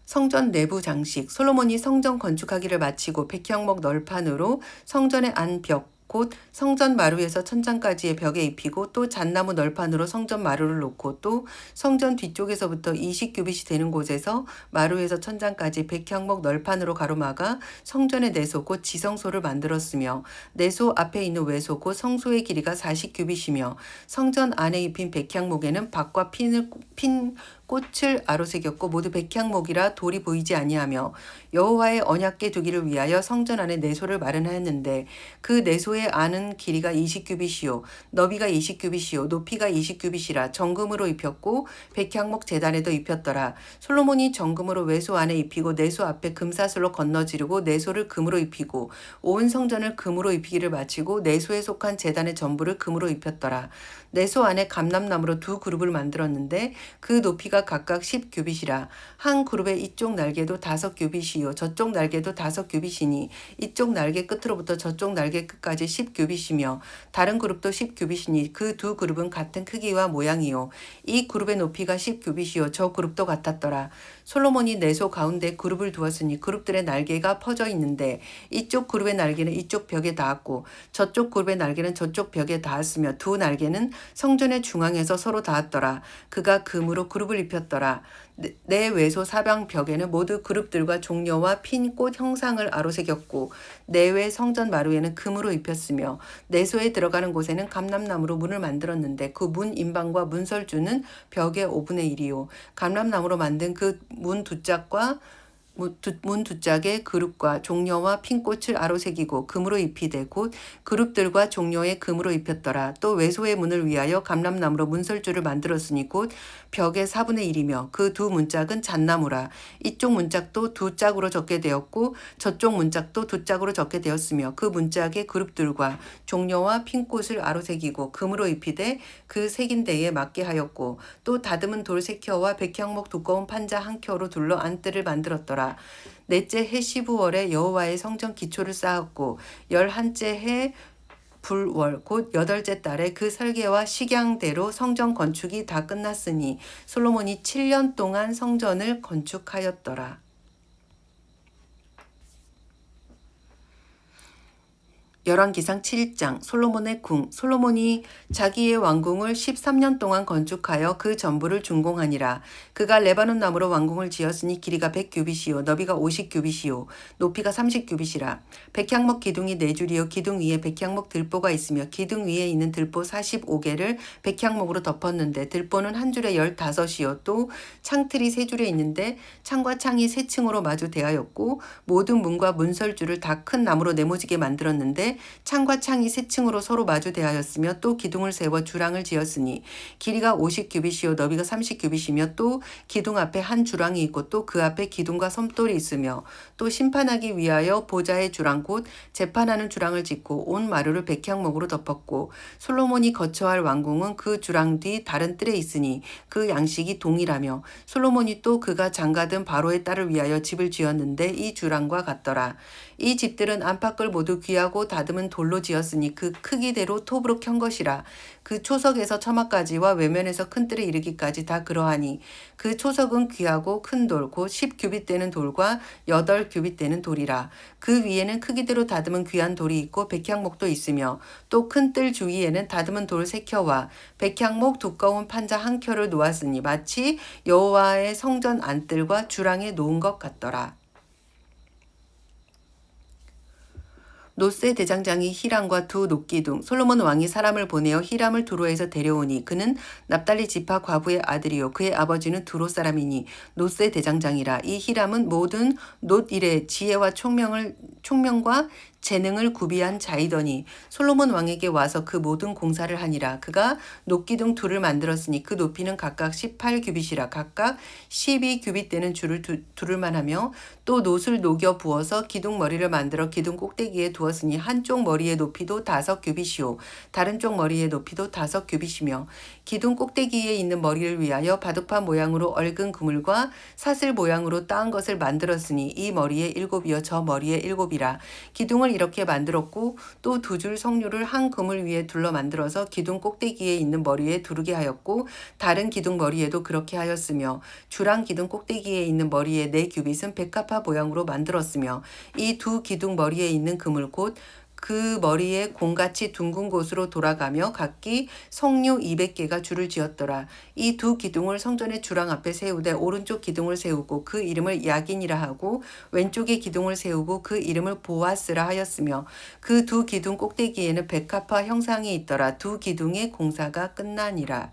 성전 내부 장식. 솔로몬이 성전 건축하기를 마치고 백향목 널판으로 성전의 안벽 곧 성전 마루에서 천장까지의 벽에 입히고 또 잣나무 널판으로 성전 마루를 놓고 또 성전 뒤쪽에서부터 20규빗이 되는 곳에서 마루에서 천장까지 백향목 널판으로 가로막아 성전의 내소 곧 지성소를 만들었으며 내소 앞에 있는 외소 곧 성소의 길이가 40규빗이며 성전 안에 입힌 백향목에는 박과 핀 꽃을 아로새겼고 모두 백향목이라 돌이 보이지 아니하며 여호와의 언약궤 두기를 위하여 성전 안에 내소를 마련하였는데 그 내소의 안은 길이가 20규빗이요 너비가 20규빗이요 높이가 20규빗이라 정금으로 입혔고 백향목 제단에도 입혔더라. 솔로몬이 정금으로 외소 안에 입히고 내소 앞에 금사슬로 건너지르고 내소를 금으로 입히고 온 성전을 금으로 입히기를 마치고 내소에 속한 제단의 전부를 금으로 입혔더라. 내소 안에 감람나무로 두 그룹을 만들었는데 그 높이가 각각 10규빗이라. 한 그룹의 이쪽 날개도 5규빗이요 저쪽 날개도 5규빗이니 이쪽 날개 끝으로부터 저쪽 날개 끝까지 10규빗이며 다른 그룹도 10규빗이니 그 두 그룹은 같은 크기와 모양이요 이 그룹의 높이가 10규빗이요 저 그룹도 같았더라. 솔로몬이 내소 가운데 그룹을 두었으니 그룹들의 날개가 퍼져 있는데 이쪽 그룹의 날개는 이쪽 벽에 닿았고 저쪽 그룹의 날개는 저쪽 벽에 닿았으며 두 날개는 성전의 중앙에서 서로 닿았더라. 그가 금으로 그룹을 입혔더라. 내 외소 사방 벽에는 모두 그룹들과 종려와 핀 꽃 형상을 아로새겼고 내외 성전 마루에는 금으로 입혔으며 내소에 들어가는 곳에는 감람나무로 문을 만들었는데 그 문 인방과 문설주는 벽의 5분의 1이요. 감람나무로 만든 그 문 두 짝과 문 두 짝에 그룹과 종려와 핀꽃을 아로새기고 금으로 입히되 곧 그룹들과 종려에 금으로 입혔더라. 또 외소의 문을 위하여 감람나무로 문설주를 만들었으니 곧 벽의 4분의 1이며 그 두 문짝은 잣나무라. 이쪽 문짝도 두 짝으로 적게 되었고 저쪽 문짝도 두 짝으로 적게 되었으며 그 문짝에 그룹들과 종려와 핀꽃을 아로새기고 금으로 입히되 그 새긴 데에 맞게 하였고 또 다듬은 돌 3켜와 백향목 두꺼운 판자 1켜로 둘러 안뜰을 만들었더라. 넷째 해 15월에 여호와의 성전 기초를 쌓았고 11째 해 불월 곧 8째 달에 그 설계와 식양대로 성전 건축이 다 끝났으니 솔로몬이 7년 동안 성전을 건축하였더라. 열왕기상 7장 솔로몬의 궁. 솔로몬이 자기의 왕궁을 13년 동안 건축하여 그 전부를 준공하니라. 그가 레바논 나무로 왕궁을 지었으니 길이가 100규빗이요 너비가 50규빗이요 높이가 30규빗이라. 백향목 기둥이 4줄이요 기둥 위에 백향목 들보가 있으며 기둥 위에 있는 들보 45개를 백향목으로 덮었는데 들보는 한 줄에 15이요 또 창틀이 3줄에 있는데 창과 창이 3층으로 마주 대하였고 모든 문과 문설주를 다 큰 나무로 네모지게 만들었는데 창과 창이 3층으로 서로 마주 대하였으며 또 기둥을 세워 주랑을 지었으니 길이가 50규빗이요 너비가 30규빗이며 또 기둥 앞에 한 주랑이 있고 또 그 앞에 기둥과 섬돌이 있으며 또 심판하기 위하여 보좌의 주랑 곧 재판하는 주랑을 짓고 온 마루를 백향목으로 덮었고 솔로몬이 거처할 왕궁은 그 주랑 뒤 다른 뜰에 있으니 그 양식이 동일하며 솔로몬이 또 그가 장가든 바로의 딸을 위하여 집을 지었는데 이 주랑과 같더라. 이 집들은 안팎을 모두 귀하고 다듬은 돌로 지었으니 그 크기대로 톱으로 켠 것이라. 그 초석에서 처마까지와 외면에서 큰 뜰에 이르기까지 다 그러하니 그 초석은 귀하고 큰 돌 곧 10규빗 되는 돌과 8규빗 되는 돌이라. 그 위에는 크기대로 다듬은 귀한 돌이 있고 백향목도 있으며 또 큰 뜰 주위에는 다듬은 돌 3켜와 백향목 두꺼운 판자 1켜를 놓았으니 마치 여호와의 성전 안뜰과 주랑에 놓은 것 같더라. 노세 대장장이 히람과 두 녹기둥. 솔로몬 왕이 사람을 보내어 히람을 두로에서 데려오니 그는 납달리 지파 과부의 아들이요 그의 아버지는 두로 사람이니 노세 대장장이라. 이 히람은 모든 놋 일에 지혜와 총명과 재능을 구비한 자이더니 솔로몬 왕에게 와서 그 모든 공사를 하니라. 그가 녹기둥 둘을 만들었으니 그 높이는 각각 18규빗이라. 각각 12규빗 되는 줄을 두를만 하며 또 놋을 녹여 부어서 기둥 머리를 만들어 기둥 꼭대기에 두었으니 한쪽 머리의 높이도 5규빗이요 다른 쪽 머리의 높이도 5규빗이며 기둥 꼭대기에 있는 머리를 위하여 바둑판 모양으로 얽은 그물과 사슬 모양으로 따은 것을 만들었으니 이 머리에 7이요 저 머리에 7이라. 기둥을 이렇게 만들었고 또 2줄 석류를 한 그물 위에 둘러 만들어서 기둥 꼭대기에 있는 머리에 두르게 하였고 다른 기둥 머리에도 그렇게 하였으며 주랑 기둥 꼭대기에 있는 머리의 4규빗은 백합화 모양으로 만들었으며 이 두 기둥 머리에 있는 그물 곧 그 머리에 공같이 둥근 곳으로 돌아가며 각기 석류 200개가 줄을 지었더라. 이 두 기둥을 성전의 주랑 앞에 세우되 오른쪽 기둥을 세우고 그 이름을 야긴이라 하고 왼쪽의 기둥을 세우고 그 이름을 보아스라 하였으며 그 두 기둥 꼭대기에는 백합화 형상이 있더라. 두 기둥의 공사가 끝나니라.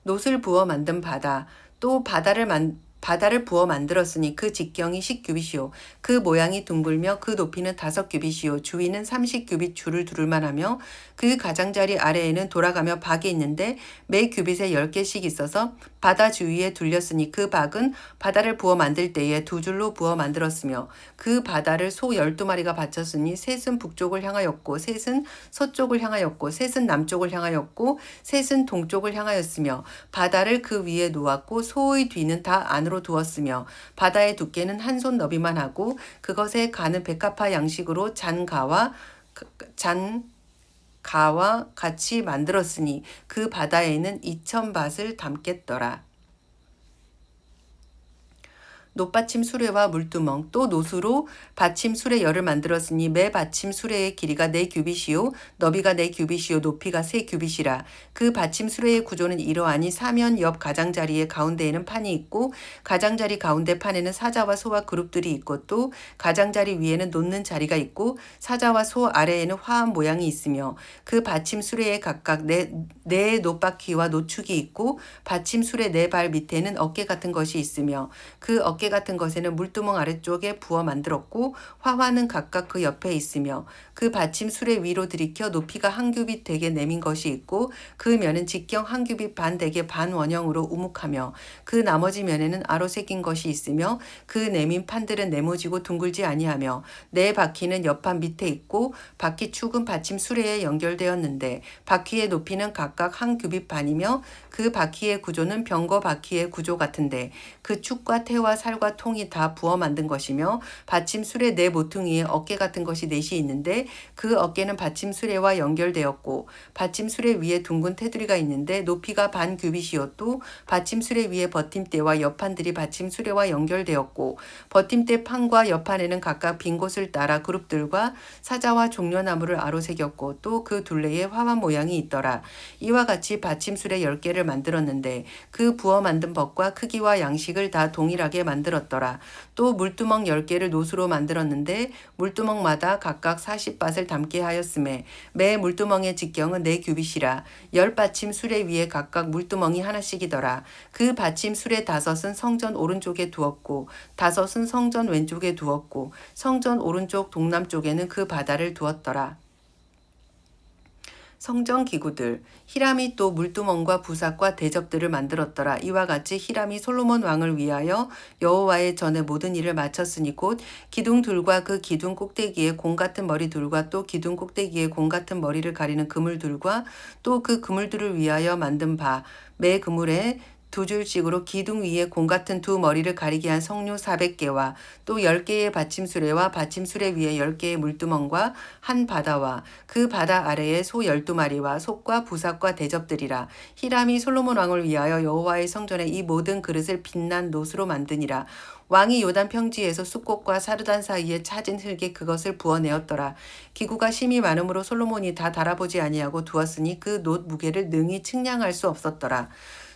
놋을 부어 만든 바다. 또 바다를 부어 만들었으니 그 직경이 10규빗이요 그 모양이 둥글며 그 높이는 5규빗이요 주위는 30규빗 줄을 두를만 하며 그 가장자리 아래에는 돌아가며 박이 있는데 매 규빗에 10개씩 있어서 바다 주위에 둘렸으니 그 박은 바다를 부어 만들 때에 2줄로 부어 만들었으며 그 바다를 소 12마리가 바쳤으니 셋은 북쪽을 향하였고 셋은 서쪽을 향하였고 셋은 남쪽을 향하였고 셋은 동쪽을 향하였으며 바다를 그 위에 놓았고 소의 뒤는 다 안으로 두었으며 바다의 두께는 한 손 너비만 하고 그것에 가는 백합화 양식으로 잔가와 같이 만들었으니 그 바다에는 2000밭을 담겠더라. 놋받침 수레와 물두멍 또 노수로 받침 수레 열을 만들었으니 매 받침 수레의 길이가 4규빗이요 너비가 4규빗이요 높이가 3규빗이라. 그 받침 수레의 구조는 이러하니 사면 옆 가장자리의 가운데에는 판이 있고 가장자리 가운데 판에는 사자와 소와 그룹들이 있고 또 가장자리 위에는 놓는 자리가 있고 사자와 소 아래에는 화한 모양이 있으며 그 받침 수레에 각각 네 놋바퀴와 노축이 있고 받침 수레 4발 밑에는 어깨 같은 것이 있으며 그 어깨 같은 것에는 물두멍 아래쪽에 부어 만들었고 화환은 각각 그 옆에 있으며 그 받침 수레 위로 들이켜 높이가 1규빗 되게 내민 것이 있고 그 면은 직경 1규빗 반 되게 반 원형으로 우묵하며 그 나머지 면에는 아로 새긴 것이 있으며 그 내민 판들은 네모지고 둥글지 아니하며 4바퀴는 옆판 밑에 있고 바퀴 축은 받침 수레에 연결되었는데 바퀴의 높이는 각각 1규빗 반이며 그 바퀴의 구조는 병거 바퀴의 구조 같은데 그 축과 태와 살과 통이 다 부어 만든 것이며 받침 수레 4모퉁이에 어깨 같은 것이 4이 있는데 그 어깨는 받침 수레와 연결되었고 받침 수레 위에 둥근 테두리가 있는데 높이가 반 규빗이요 또 받침 수레 위에 버팀대와 옆판들이 받침 수레와 연결되었고 버팀대 판과 옆판에는 각각 빈 곳을 따라 그룹들과 사자와 종려나무를 아로새겼고 또 그 둘레에 화환 모양이 있더라. 이와 같이 받침 수레 10개를 만들었는데 그 부어 만든 법과 크기와 양식을 다 동일하게 만들었더라. 또 물두멍 10개를 노수로 만들었는데 물두멍마다 각각 40밭을 담게 하였음에 매 물두멍의 직경은 4규빗이라 10받침 수레 위에 각각 물두멍이 하나씩이더라. 그 받침 수레 5은 성전 오른쪽에 두었고 5은 성전 왼쪽에 두었고 성전 오른쪽 동남쪽에는 그 바다를 두었더라. 성전 기구들 히람이 또 물두멍과 부삭과 대접들을 만들었더라. 이와 같이 히람이 솔로몬 왕을 위하여 여호와의 전에 모든 일을 마쳤으니 곧 기둥들과 그 기둥 꼭대기에 공 같은 머리들과 또 기둥 꼭대기에 공 같은 머리를 가리는 그물들과 또 그 그물들을 위하여 만든 바 매 그물에 2줄씩으로 기둥 위에 공 같은 2머리를 가리게 한 석류 400개와 또 10개의 받침수레와 받침수레 위에 10개의 물두멍과 한 바다와 그 바다 아래에 소 12마리와 솥과 부삭과 대접들이라. 히람이 솔로몬 왕을 위하여 여호와의 성전에 이 모든 그릇을 빛난 놋으로 만드니라. 왕이 요단 평지에서 숫꽃과 사르단 사이에 찾은 흙에 그것을 부어내었더라. 기구가 심이 많으므로 솔로몬이 다 달아보지 아니하고 두었으니 그 놋 무게를 능히 측량할 수 없었더라.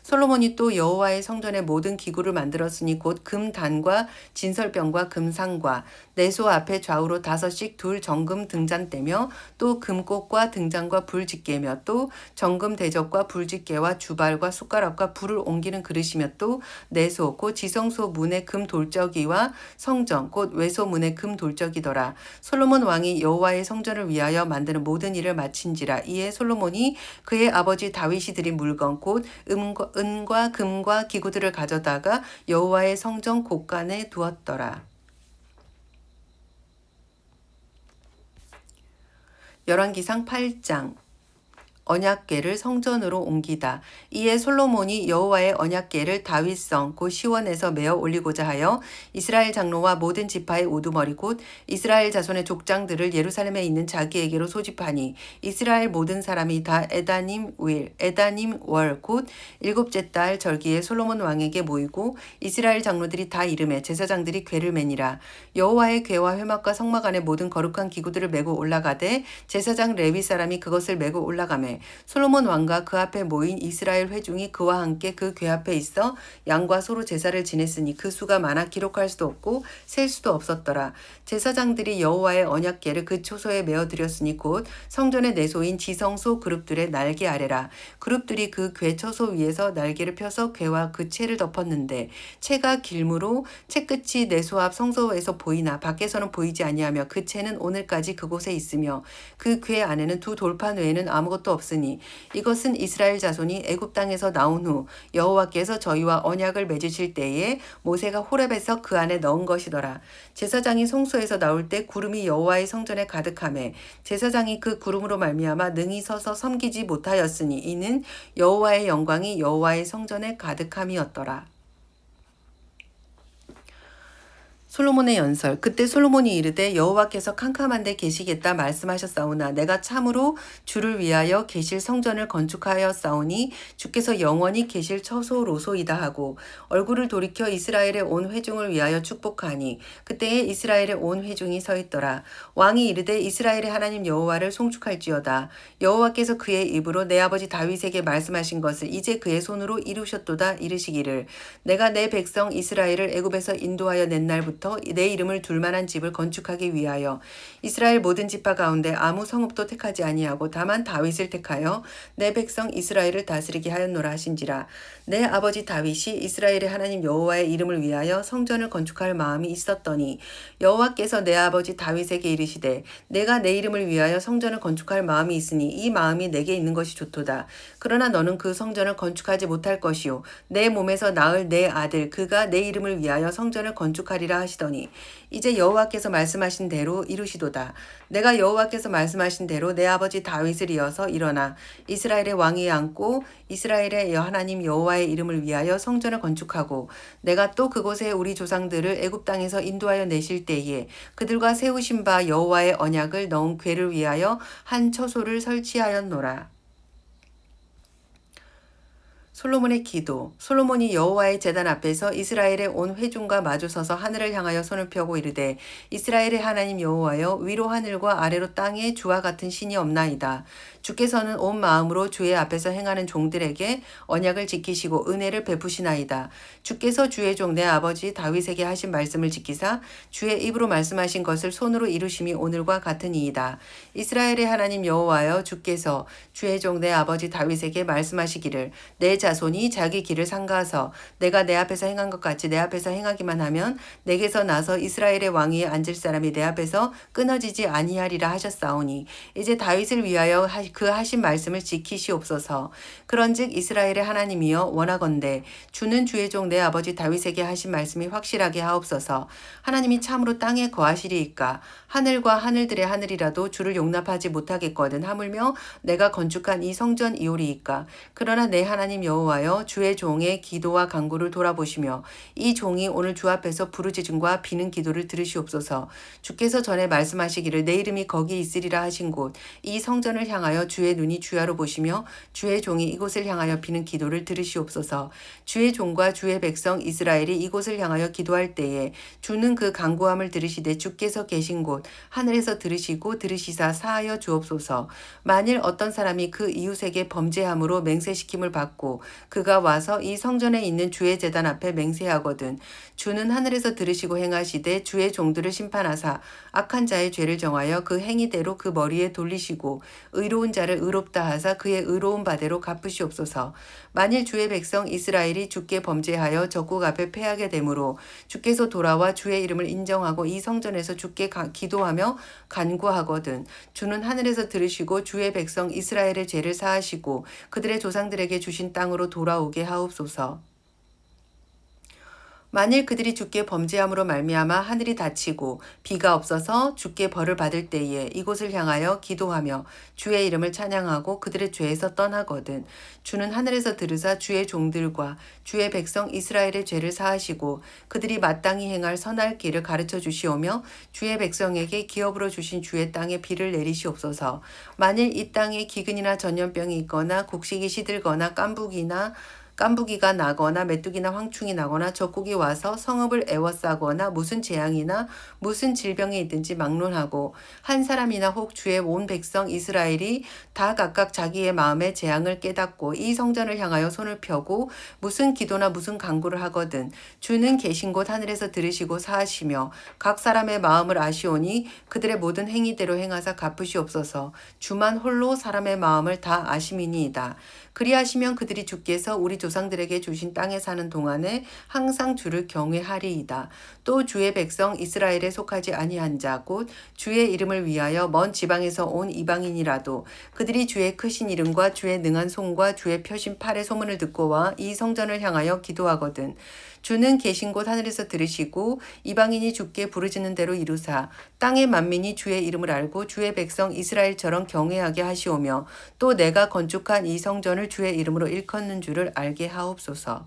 솔로몬이 또 여호와의 성전의 모든 기구를 만들었으니 곧 금단과 진설병과 금상과 내소 앞에 좌우로 5씩 둘 정금 등잔대며 또 금꽃과 등잔과 불집게며 또 정금 대접과 불집게와 주발과 숟가락과 불을 옮기는 그릇이며 또 내소 곧 지성소 문의 금 돌적이와 성전 곧 외소 문의 금 돌적이더라. 솔로몬 왕이 여호와의 성전을 위하여 만드는 모든 일을 마친지라. 이에 솔로몬이 그의 아버지 다윗이 드린 물건 곧 은과 금과 기구들을 가져다가 여호와의 성전 곳간에 두었더라. 열왕기상 8장 언약궤를 성전으로 옮기다. 이에 솔로몬이 여호와의 언약궤를 다윗성 곧 시원에서 메어 올리고자 하여 이스라엘 장로와 모든 지파의 우두머리 곧 이스라엘 자손의 족장들을 예루살렘에 있는 자기에게로 소집하니 이스라엘 모든 사람이 다 에다님 월 곧 7째 달 절기에 솔로몬 왕에게 모이고 이스라엘 장로들이 다 이름에 제사장들이 궤를 매니라. 여호와의 궤와 회막과 성막 안에 모든 거룩한 기구들을 메고 올라가되 제사장 레위 사람이 그것을 메고 올라가매 솔로몬 왕과 그 앞에 모인 이스라엘 회중이 그와 함께 그 궤 앞에 있어 양과 소로 제사를 지냈으니 그 수가 많아 기록할 수도 없고 셀 수도 없었더라. 제사장들이 여호와의 언약궤를 그 초소에 메어 드렸으니 곧 성전의 내소인 지성소 그룹들의 날개 아래라. 그룹들이 그 궤 초소 위에서 날개를 펴서 궤와 그 채를 덮었는데 채가 길므로 채끝이 내소 앞 성소에서 보이나 밖에서는 보이지 아니하며 그 채는 오늘까지 그곳에 있으며 그 궤 안에는 2 돌판 외에는 아무것도 없으니 이것은 이스라엘 자손이 애굽 땅에서 나온 후 여호와께서 저희와 언약을 맺으실 때에 모세가 호렙에서 그 안에 넣은 것이더라. 제사장이 성소에서 나올 때 구름이 여호와의 성전에 가득하매 제사장이 그 구름으로 말미암아 능히 서서 섬기지 못하였으니 이는 여호와의 영광이 여호와의 성전에 가득함이었더라. 솔로몬의 연설. 그때 솔로몬이 이르되 여호와께서 캄캄한데 계시겠다 말씀하셨사오나 내가 참으로 주를 위하여 계실 성전을 건축하였사오니 주께서 영원히 계실 처소로소이다 하고 얼굴을 돌이켜 이스라엘의 온 회중을 위하여 축복하니 그때에 이스라엘의 온 회중이 서 있더라. 왕이 이르되 이스라엘의 하나님 여호와를 송축할지어다. 여호와께서 그의 입으로 내 아버지 다윗에게 말씀하신 것을 이제 그의 손으로 이루셨도다 이르시기를 내가 내 백성 이스라엘을 애굽에서 인도하여 낸 날부터 내 이름을 둘 만한 집을 건축하기 위하여 이스라엘 모든 지파 가운데 아무 성읍도 택하지 아니하고 다만 다윗을 택하여 내 백성 이스라엘을 다스리게 하였노라 하신지라. 내 아버지 다윗이 이스라엘의 하나님 여호와의 이름을 위하여 성전을 건축할 마음이 있었더니 여호와께서 내 아버지 다윗에게 이르시되 내가 내 이름을 위하여 성전을 건축할 마음이 있으니 이 마음이 내게 있는 것이 좋도다. 그러나 너는 그 성전을 건축하지 못할 것이요 내 몸에서 낳을 내 아들 그가 내 이름을 위하여 성전을 건축하리라 하시더니 이제 여호와께서 말씀하신 대로 이루시도다. 내가 여호와께서 말씀하신 대로 내 아버지 다윗을 이어서 일어나 이스라엘의 왕위에 앉고 이스라엘의 하나님 여호와의 이름을 위하여 성전을 건축하고 내가 또 그곳에 우리 조상들을 애굽 땅에서 인도하여 내실 때에 그들과 세우신 바 여호와의 언약을 넣은 궤를 위하여 한 처소를 설치하였노라. 솔로몬의 기도. 솔로몬이 여호와의 제단 앞에서 이스라엘의 온 회중과 마주서서 하늘을 향하여 손을 펴고 이르되 이스라엘의 하나님 여호와여 위로 하늘과 아래로 땅에 주와 같은 신이 없나이다. 주께서는 온 마음으로 주의 앞에서 행하는 종들에게 언약을 지키시고 은혜를 베푸시나이다. 주께서 주의 종 내 아버지 다윗에게 하신 말씀을 지키사 주의 입으로 말씀하신 것을 손으로 이루심이 오늘과 같으니이다. 이스라엘의 하나님 여호와여 주께서 주의 종 내 아버지 다윗에게 말씀하시기를 내 자손이 자기 길을 삼가서 내가 내 앞에서 행한 것 같이 내 앞에서 행하기만 하면 내게서 나서 이스라엘의 왕위에 앉을 사람이 내 앞에서 끊어지지 아니하리라 하셨사오니 이제 다윗을 위하여 그 하신 말씀을 지키시옵소서. 그런즉 이스라엘의 하나님이여 원하건대 주는 주의 종 내 아버지 다윗에게 하신 말씀이 확실하게 하옵소서. 하나님이 참으로 땅에 거하시리이까 하늘과 하늘들의 하늘이라도 주를 용납하지 못하겠거든 하물며 내가 건축한 이 성전이오리이까. 그러나 내 하나님 여호와여 주의 종의 기도와 간구를 돌아보시며 이 종이 오늘 주 앞에서 부르짖음과 비는 기도를 들으시옵소서. 주께서 전에 말씀하시기를 내 이름이 거기 있으리라 하신 곳 이 성전을 향하여 주의 눈이 주야로 보시며 주의 종이 이곳을 향하여 비는 기도를 들으시옵소서. 주의 종과 주의 백성 이스라엘이 이곳을 향하여 기도할 때에 주는 그 간구함을 들으시되 주께서 계신 곳 하늘에서 들으시고 들으시사 사하여 주옵소서. 만일 어떤 사람이 그 이웃에게 범죄함으로 맹세시킴을 받고 그가 와서 이 성전에 있는 주의 제단 앞에 맹세하거든 주는 하늘에서 들으시고 행하시되 주의 종들을 심판하사 악한 자의 죄를 정하여 그 행위대로 그 머리에 돌리시고 의로운 자를 의롭다 하사 그의 의로운 바대로 갚으시옵소서. 만일 주의 백성 이스라엘이 주께 범죄하여 적국 앞에 패하게 되므로 주께서 돌아와 주의 이름을 인정하고 이 성전에서 주께 기도하며 간구하거든 주는 하늘에서 들으시고 주의 백성 이스라엘의 죄를 사하시고 그들의 조상들에게 주신 땅으로 돌아오게 하옵소서. 만일 그들이 주께 범죄함으로 말미암아 하늘이 닫히고 비가 없어서 주께 벌을 받을 때에 이곳을 향하여 기도하며 주의 이름을 찬양하고 그들의 죄에서 떠나거든 주는 하늘에서 들으사 주의 종들과 주의 백성 이스라엘의 죄를 사하시고 그들이 마땅히 행할 선할 길을 가르쳐 주시오며 주의 백성에게 기업으로 주신 주의 땅에 비를 내리시옵소서. 만일 이 땅에 기근이나 전염병이 있거나 곡식이 시들거나 깐부기가 나거나 메뚜기나 황충이 나거나 적국이 와서 성읍을 애워싸거나 무슨 재앙이나 무슨 질병이 있든지 막론하고 한 사람이나 혹 주의 온 백성 이스라엘이 다 각각 자기의 마음의 재앙을 깨닫고 이 성전을 향하여 손을 펴고 무슨 기도나 무슨 간구를 하거든 주는 계신 곳 하늘에서 들으시고 사하시며 각 사람의 마음을 아시오니 그들의 모든 행위대로 행하사 갚으시옵소서. 주만 홀로 사람의 마음을 다 아심이니이다. 그리하시면 그들이 주께서 우리 조상들에게 주신 땅에 사는 동안에 항상 주를 경외하리이다. 또 주의 백성 이스라엘에 속하지 아니한 자 곧 주의 이름을 위하여 먼 지방에서 온 이방인이라도 그들이 주의 크신 이름과 주의 능한 손과 주의 펴신 팔의 소문을 듣고 와 이 성전을 향하여 기도하거든 주는 계신 곳 하늘에서 들으시고 이방인이 주께 부르짖는 대로 이루사 땅의 만민이 주의 이름을 알고 주의 백성 이스라엘처럼 경외하게 하시오며 또 내가 건축한 이 성전을 주의 이름으로 일컫는 줄을 알게 하옵소서.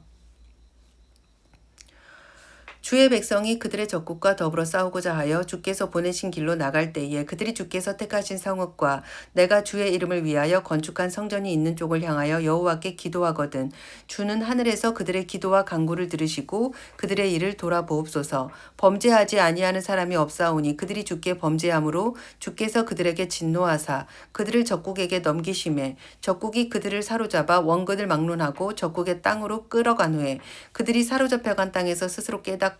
주의 백성이 그들의 적국과 더불어 싸우고자 하여 주께서 보내신 길로 나갈 때에 그들이 주께서 택하신 성읍과 내가 주의 이름을 위하여 건축한 성전이 있는 쪽을 향하여 여호와께 기도하거든 주는 하늘에서 그들의 기도와 간구를 들으시고 그들의 일을 돌아보옵소서. 범죄하지 아니하는 사람이 없사오니 그들이 주께 범죄함으로 주께서 그들에게 진노하사 그들을 적국에게 넘기심에 적국이 그들을 사로잡아 원근을 막론하고 적국의 땅으로 끌어간 후에 그들이 사로잡혀간 땅에서 스스로 깨닫고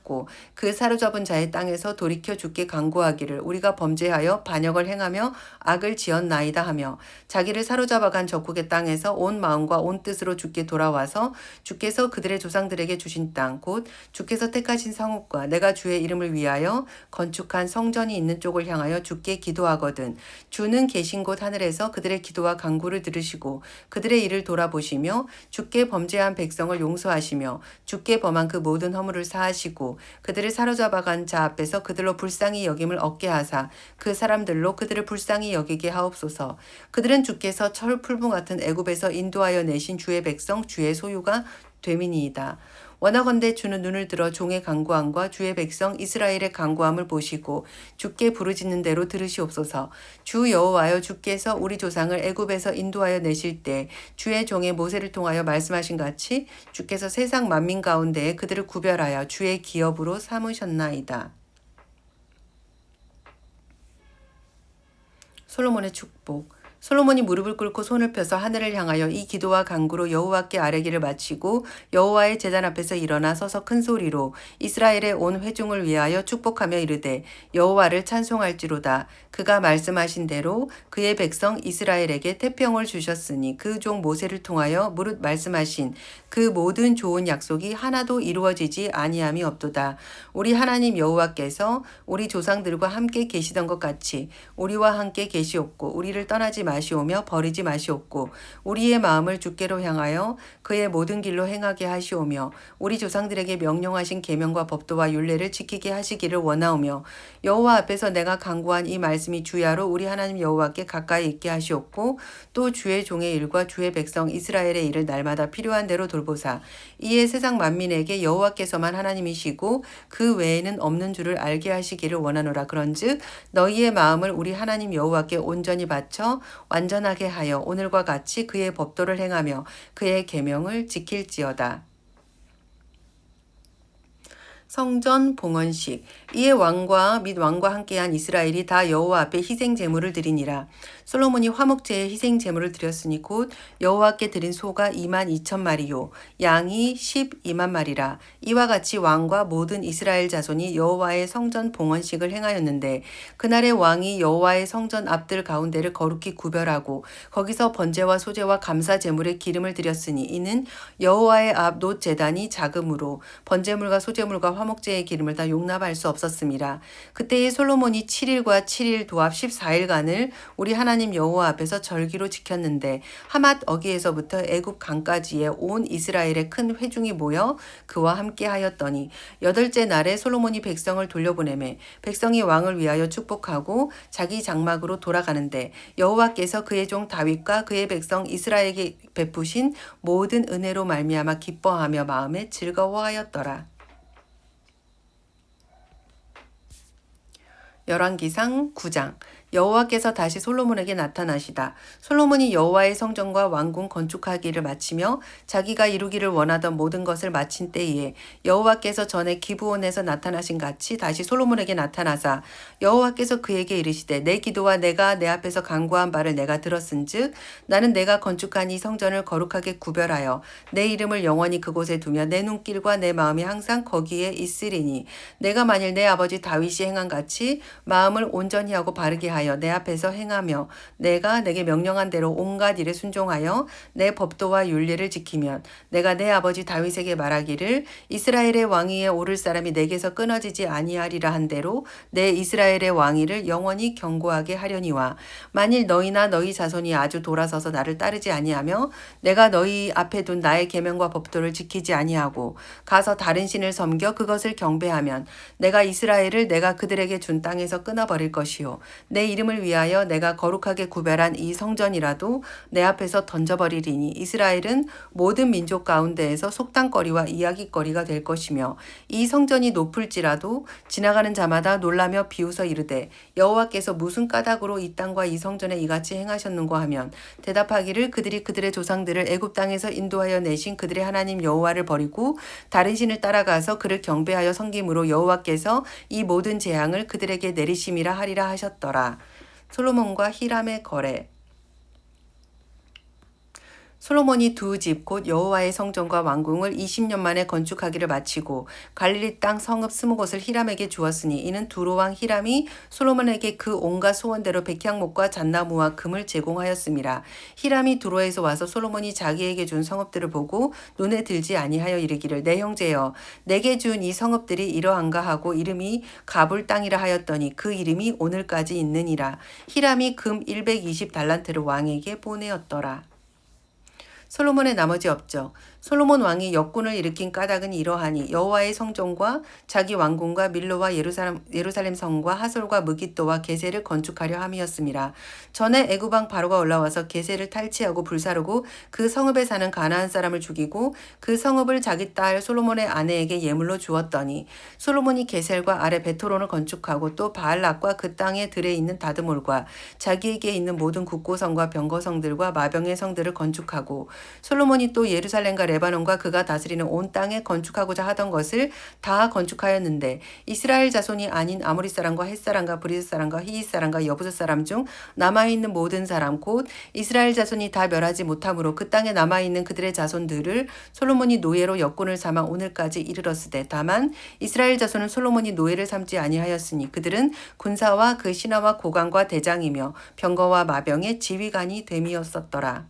그 사로잡은 자의 땅에서 돌이켜 주께 간구하기를 우리가 범죄하여 반역을 행하며 악을 지었나이다 하며 자기를 사로잡아간 적국의 땅에서 온 마음과 온 뜻으로 주께 돌아와서 주께서 그들의 조상들에게 주신 땅 곧 주께서 택하신 성읍과 내가 주의 이름을 위하여 건축한 성전이 있는 쪽을 향하여 주께 기도하거든 주는 계신 곳 하늘에서 그들의 기도와 간구를 들으시고 그들의 일을 돌아보시며 주께 범죄한 백성을 용서하시며 주께 범한 그 모든 허물을 사하시고 그들을 사로잡아간 자 앞에서 그들로 불쌍히 여김을 얻게 하사 그 사람들로 그들을 불쌍히 여기게 하옵소서. 그들은 주께서 철풀분 같은 애굽에서 인도하여 내신 주의 백성 주의 소유가 되미니이다. 원하건대 주는 눈을 들어 종의 간구함과 주의 백성 이스라엘의 간구함을 보시고 주께 부르짖는 대로 들으시옵소서. 주 여호와여 주께서 우리 조상을 애굽에서 인도하여 내실 때 주의 종의 모세를 통하여 말씀하신 같이 주께서 세상 만민 가운데에 그들을 구별하여 주의 기업으로 삼으셨나이다. 솔로몬의 축복. 솔로몬이 무릎을 꿇고 손을 펴서 하늘을 향하여 이 기도와 간구로 여호와께 아뢰기를 마치고 여호와의 제단 앞에서 일어나 서서 큰 소리로 이스라엘의 온 회중을 위하여 축복하며 이르되 여호와를 찬송할지로다. 그가 말씀하신 대로 그의 백성 이스라엘에게 태평을 주셨으니 그 종 모세를 통하여 무릇 말씀하신 그 모든 좋은 약속이 하나도 이루어지지 아니함이 없도다. 우리 하나님 여호와께서 우리 조상들과 함께 계시던 것 같이 우리와 함께 계시옵고 우리를 떠나지 마시오며 버리지 마시옵고 우리의 마음을 주께로 향하여 그의 모든 길로 행하게 하시오며 우리 조상들에게 명령하신 계명과 법도와 율례를 지키게 하시기를 원하오며 여호와 앞에서 내가 간구한 이 말씀이 주야로 우리 하나님 여호와께 가까이 있게 하시옵고 또 주의 종의 일과 주의 백성 이스라엘의 일을 날마다 필요한 대로 돌보사 이에 세상 만민에게 여호와께서만 하나님이시고 그 외에는 없는 줄을 알게 하시기를 원하노라. 그런즉 너희의 마음을 우리 하나님 여호와께 온전히 바쳐 완전하게 하여 오늘과 같이 그의 법도를 행하며 그의 계명을 지킬지어다. 성전 봉헌식. 이에 왕과 및 왕과 함께한 이스라엘이 다 여호와 앞에 희생 제물을 드리니라. 솔로몬이 화목제에 희생 제물을 드렸으니 곧 여호와께 드린 소가 22,000마리요 양이 12만 마리라. 이와 같이 왕과 모든 이스라엘 자손이 여호와의 성전 봉헌식을 행하였는데 그날의 왕이 여호와의 성전 앞들 가운데를 거룩히 구별하고 거기서 번제와 소제와 감사 제물의 기름을 드렸으니 이는 여호와의 앞 놋 제단이 작음으로 번제물과 소제물과 화목제의 기름을 다 용납할 수 없었습니다. 그때에 솔로몬이 7일과 7일 도합 14일간을 우리 하나님 여호와 앞에서 절기로 지켰는데 하맛 어기에서부터 애굽 강까지의 온 이스라엘의 큰 회중이 모여 그와 함께 하였더니 여덟째 날에 솔로몬이 백성을 돌려보내매 백성이 왕을 위하여 축복하고 자기 장막으로 돌아가는데 여호와께서 그의 종 다윗과 그의 백성 이스라엘에게 베푸신 모든 은혜로 말미암아 기뻐하며 마음에 즐거워하였더라. 열왕기상 9장. 여호와께서 다시 솔로몬에게 나타나시다. 솔로몬이 여호와의 성전과 왕궁 건축하기를 마치며 자기가 이루기를 원하던 모든 것을 마친 때에 여호와께서 전에 기브온에서 나타나신 같이 다시 솔로몬에게 나타나사 여호와께서 그에게 이르시되 내 기도와 내가 내 앞에서 간구한 바를 내가 들었은즉 나는 내가 건축한 이 성전을 거룩하게 구별하여 내 이름을 영원히 그곳에 두며 내 눈길과 내 마음이 항상 거기에 있으리니 내가 만일 내 아버지 다윗이 행한 같이 마음을 온전히 하고 바르게 하여 내 앞에서 행하며 내가 내게 명령한 대로 온갖 일에 순종하여 내 법도와 윤리를 지키면 내가 내 아버지 다윗에게 말하기를 이스라엘의 왕위에 오를 사람이 내게서 끊어지지 아니하리라 한 대로 내 이스라엘의 왕위를 영원히 견고하게 하려니와 만일 너희나 너희 자손이 아주 돌아서서 나를 따르지 아니하며 내가 너희 앞에 둔 나의 계명과 법도를 지키지 아니하고 가서 다른 신을 섬겨 그것을 경배하면 내가 이스라엘을 내가 그들에게 준 땅에서 끊어버릴 것이요 내 이름을 위하여 내가 거룩하게 구별한 이 성전이라도 내 앞에서 던져버리리니 이스라엘은 모든 민족 가운데에서 속담거리와 이야깃거리가 될 것이며 이 성전이 높을지라도 지나가는 자마다 놀라며 비웃어 이르되 여호와께서 무슨 까닭으로 이 땅과 이 성전에 이같이 행하셨는고 하면 대답하기를 그들이 그들의 조상들을 애굽 땅에서 인도하여 내신 그들의 하나님 여호와를 버리고 다른 신을 따라가서 그를 경배하여 섬김으로 여호와께서 이 모든 재앙을 그들에게 내리심이라 하리라 하셨더라. 솔로몬과 히람의 거래. 솔로몬이 두 집 곧 여호와의 성전과 왕궁을 20년 만에 건축하기를 마치고 갈릴리 땅 성읍 20곳을 히람에게 주었으니 이는 두로 왕 히람이 솔로몬에게 그 온갖 소원대로 백향목과 잣나무와 금을 제공하였음이라. 히람이 두로에서 와서 솔로몬이 자기에게 준 성읍들을 보고 눈에 들지 아니하여 이르기를 내 형제여 내게 준 이 성읍들이 이러한가 하고 이름이 가불 땅이라 하였더니 그 이름이 오늘까지 있느니라. 히람이 금 120달란트를 왕에게 보내었더라. 솔로몬의 나머지 업적. 솔로몬 왕이 역군을 일으킨 까닭은 이러하니 여호와의 성전과 자기 왕궁과 밀로와 예루살렘 성과 하솔과 무깃도와 게셀을 건축하려 함이었음이라. 전에 애굽 왕 바로가 올라와서 게셀을 탈취하고 불사르고 그 성읍에 사는 가나안 사람을 죽이고 그 성읍을 자기 딸 솔로몬의 아내에게 예물로 주었더니 솔로몬이 게셀과 아래 베토론을 건축하고 또 바알락과 그 땅에 들에 있는 다드몰과 자기에게 있는 모든 국고성과 병거성들과 마병의 성들을 건축하고 솔로몬이 또 예루살렘과 레바논과 그가 다스리는 온 땅에 건축하고자 하던 것을 다 건축하였는데 이스라엘 자손이 아닌 아모리 사람과 헷 사람과 브리스 사람과 히윗 사람과 여부스 사람 중 남아있는 모든 사람 곧 이스라엘 자손이 다 멸하지 못하므로 그 땅에 남아있는 그들의 자손들을 솔로몬이 노예로 역군을 삼아 오늘까지 이르렀으되 다만 이스라엘 자손은 솔로몬이 노예를 삼지 아니하였으니 그들은 군사와 그 신하와 고관과 대장이며 병거와 마병의 지휘관이 됨이었었더라.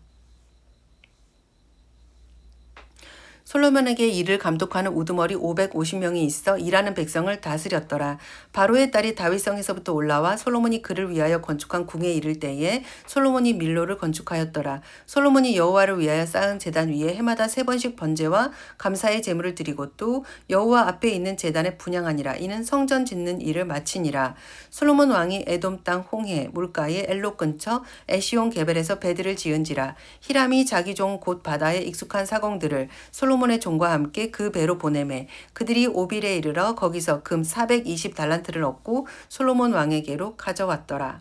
솔로몬에게 이를 감독하는 우두머리 550명이 있어 일하는 백성을 다스렸더라. 바로의 딸이 다윗성에서부터 올라와 솔로몬이 그를 위하여 건축한 궁에 이를 때에 솔로몬이 밀로를 건축하였더라. 솔로몬이 여호와를 위하여 쌓은 제단 위에 해마다 3번씩 번제와 감사의 제물을 드리고 또 여호와 앞에 있는 제단에 분향하니라. 이는 성전 짓는 일을 마치니라. 솔로몬 왕이 에돔 땅 홍해 물가의 엘로 근처 에시온 게벨에서 배들을 지은지라. 히람이 자기 종 곧 바다에 익숙한 사공들을 솔로몬의 종과 함께 그 배로 보내매 그들이 오빌에 이르러 거기서 금 420달란트를 얻고 솔로몬 왕에게로 가져왔더라.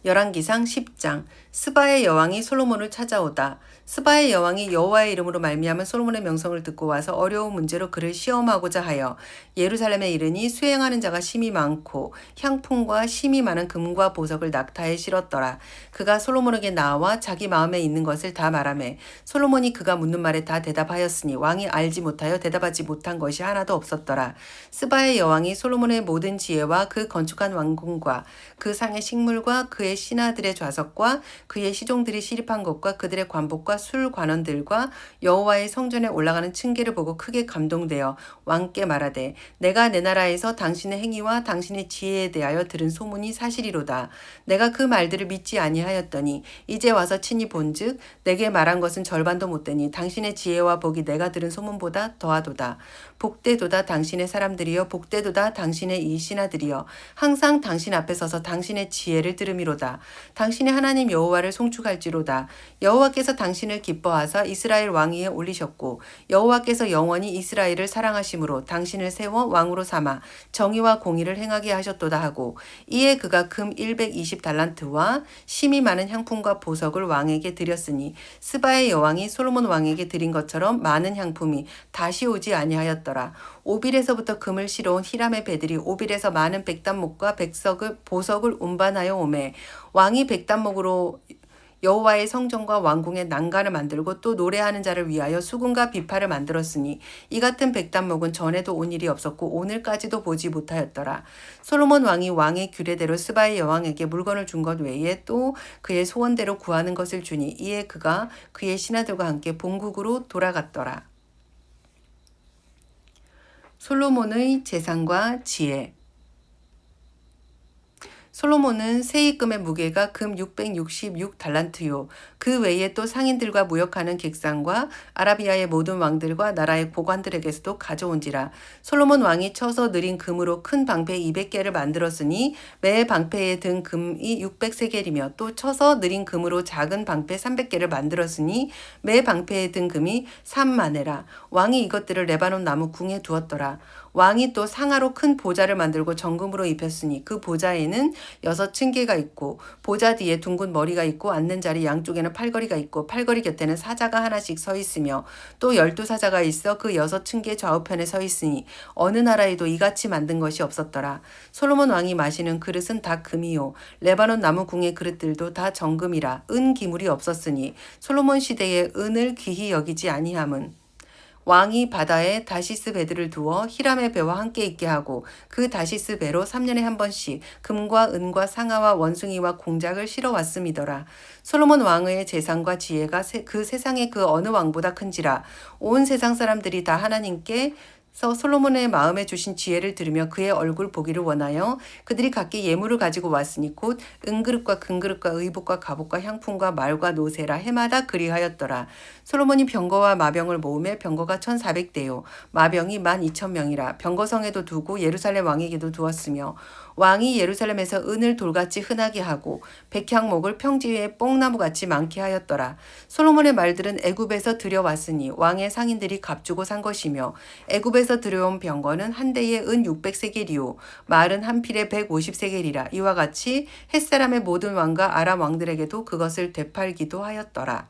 열왕기상 10장. 스바의 여왕이 솔로몬을 찾아오다. 스바의 여왕이 여호와의 이름으로 말미암은 솔로몬의 명성을 듣고 와서 어려운 문제로 그를 시험하고자 하여 예루살렘에 이르니 수행하는 자가 심히 많고 향품과 심히 많은 금과 보석을 낙타에 실었더라. 그가 솔로몬에게 나와 자기 마음에 있는 것을 다 말하매 솔로몬이 그가 묻는 말에 다 대답하였으니 왕이 알지 못하여 대답하지 못한 것이 하나도 없었더라. 스바의 여왕이 솔로몬의 모든 지혜와 그 건축한 왕궁과 그 상의 식물과 그의 신하들의 좌석과 그의 시종들이 시립한 것과 그들의 관복과 술 관원들과 여호와의 성전에 올라가는 층계를 보고 크게 감동되어 왕께 말하되 내가 내 나라에서 당신의 행위와 당신의 지혜에 대하여 들은 소문이 사실이로다. 내가 그 말들을 믿지 아니하였더니 이제 와서 친히 본즉 내게 말한 것은 절반도 못되니 당신의 지혜와 복이 내가 들은 소문보다 더하도다. 복되도다 당신의 사람들이여 복되도다 당신의 이 신하들이여 항상 당신 앞에 서서 당신의 지혜를 들음이로다. 당신의 하나님 여호와를 송축할지로다. 여호와께서 당신을 기뻐하사 이스라엘 왕위에 올리셨고 여호와께서 영원히 이스라엘을 사랑하심으로 당신을 세워 왕으로 삼아 정의와 공의를 행하게 하셨도다 하고 이에 그가 금 120달란트와 심히 많은 향품과 보석을 왕에게 드렸으니 스바의 여왕이 솔로몬 왕에게 드린 것처럼 많은 향품이 다시 오지 아니하였더라. 오빌에서부터 금을 실어온 히람의 배들이 오빌에서 많은 백단목과 보석을 운반하여 오매 왕이 백단목으로 여호와의 성전과 왕궁의 난간을 만들고 또 노래하는 자를 위하여 수금과 비파를 만들었으니 이 같은 백단목은 전에도 온 일이 없었고 오늘까지도 보지 못하였더라. 솔로몬 왕이 왕의 규례대로 스바의 여왕에게 물건을 준 것 외에 또 그의 소원대로 구하는 것을 주니 이에 그가 그의 신하들과 함께 본국으로 돌아갔더라. 솔로몬의 재산과 지혜. 솔로몬은 세입금의 무게가 금 666달란트요. 그 외에 또 상인들과 무역하는 객상과 아라비아의 모든 왕들과 나라의 고관들에게서도 가져온지라. 솔로몬 왕이 쳐서 느린 금으로 큰 방패 200개를 만들었으니 매 방패에 든 금이 600세겔이며 또 쳐서 느린 금으로 작은 방패 300개를 만들었으니 매 방패에 든 금이 3만에라. 왕이 이것들을 레바논 나무 궁에 두었더라. 왕이 또 상아로 큰 보좌를 만들고 정금으로 입혔으니 그 보좌에는 6층계가 있고 보좌 뒤에 둥근 머리가 있고 앉는 자리 양쪽에는 팔걸이가 있고 팔걸이 곁에는 사자가 하나씩 서 있으며 또 12사자가 있어 그 6층계 좌우편에 서 있으니 어느 나라에도 이같이 만든 것이 없었더라. 솔로몬 왕이 마시는 그릇은 다 금이요 레바논 나무 궁의 그릇들도 다 정금이라. 은 기물이 없었으니 솔로몬 시대에 은을 귀히 여기지 아니함은 왕이 바다에 다시스 배들을 두어 히람의 배와 함께 있게 하고 그 다시스 배로 3년에 한 번씩 금과 은과 상아와 원숭이와 공작을 실어 왔음이더라. 솔로몬 왕의 재산과 지혜가 그 세상의 그 어느 왕보다 큰지라. 온 세상 사람들이 다 하나님께 솔로몬의 마음에 주신 지혜를 들으며 그의 얼굴 보기를 원하여 그들이 각기 예물을 가지고 왔으니 곧 은그릇과 금그릇과 의복과 갑옷과 향품과 말과 노새라 해마다 그리하였더라. 솔로몬이 병거와 마병을 모으매 병거가 1400대요 마병이 12,000명이라. 병거성에도 두고 예루살렘 왕에게도 두었으며 왕이 예루살렘에서 은을 돌같이 흔하게 하고 백향목을 평지 위에 뽕나무같이 많게 하였더라. 솔로몬의 말들은 애굽에서 들여왔으니 왕의 상인들이 값주고 산 것이며 애굽에서 들여온 병거는 한 대에 은 600세겔이요 말은 한 필에 150세겔이라. 이와 같이 햇사람의 모든 왕과 아람 왕들에게도 그것을 되팔기도 하였더라.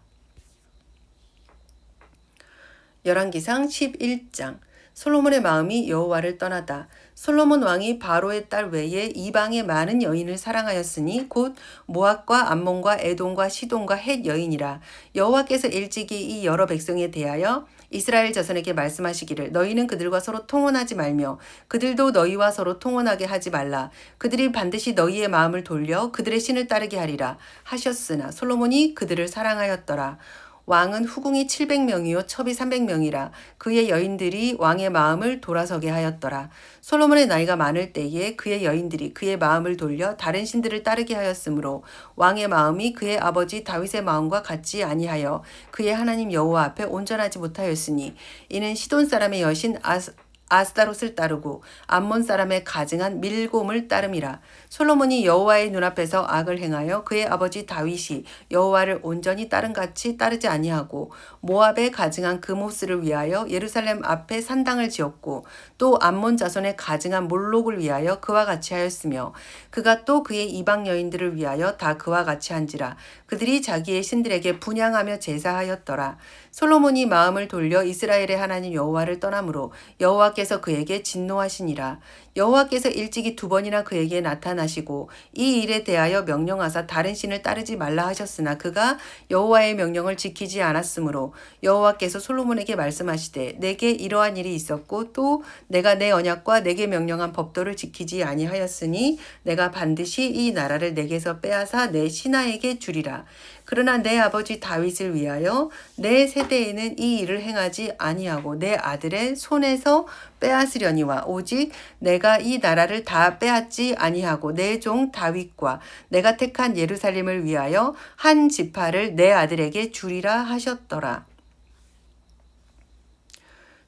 열왕기상 11장. 솔로몬의 마음이 여호와를 떠나다. 솔로몬 왕이 바로의 딸 외에 이방의 많은 여인을 사랑하였으니 곧 모압과 암몬과 에돔과 시돈과 헷 여인이라. 여호와께서 일찍이 이 여러 백성에 대하여 이스라엘 자손에게 말씀하시기를 너희는 그들과 서로 통혼하지 말며 그들도 너희와 서로 통혼하게 하지 말라. 그들이 반드시 너희의 마음을 돌려 그들의 신을 따르게 하리라 하셨으나 솔로몬이 그들을 사랑하였더라. 왕은 후궁이 700명이요 첩이 300명이라. 그의 여인들이 왕의 마음을 돌아서게 하였더라. 솔로몬의 나이가 많을 때에 그의 여인들이 그의 마음을 돌려 다른 신들을 따르게 하였으므로 왕의 마음이 그의 아버지 다윗의 마음과 같지 아니하여 그의 하나님 여호와 앞에 온전하지 못하였으니 이는 시돈 사람의 여신 아스다롯을 따르고 암몬 사람의 가증한 밀곰을 따름이라. 솔로몬이 여호와의 눈앞에서 악을 행하여 그의 아버지 다윗이 여호와를 온전히 따름같이 따르지 아니하고 모압의 가증한 그모스를 위하여 예루살렘 앞에 산당을 지었고 또 암몬 자손의 가증한 몰록을 위하여 그와 같이 하였으며 그가 또 그의 이방 여인들을 위하여 다 그와 같이 한지라. 그들이 자기의 신들에게 분향하며 제사하였더라. 솔로몬이 마음을 돌려 이스라엘의 하나님 여호와를 떠나므로 여호와께서 그에게 진노하시니라. 여호와께서 일찍이 2번이나 그에게 나타나시고 이 일에 대하여 명령하사 다른 신을 따르지 말라 하셨으나 그가 여호와의 명령을 지키지 않았으므로 여호와께서 솔로몬에게 말씀하시되 내게 이러한 일이 있었고 또 내가 내 언약과 내게 명령한 법도를 지키지 아니하였으니 내가 반드시 이 나라를 내게서 빼앗아 내 신하에게 주리라. 그러나 내 아버지 다윗을 위하여 내 세대에는 이 일을 행하지 아니하고 내 아들의 손에서 빼앗으려니와 오직 내가 이 나라를 다 빼앗지 아니하고 내 종 다윗과 내가 택한 예루살렘을 위하여 한 지파를 내 아들에게 주리라 하셨더라.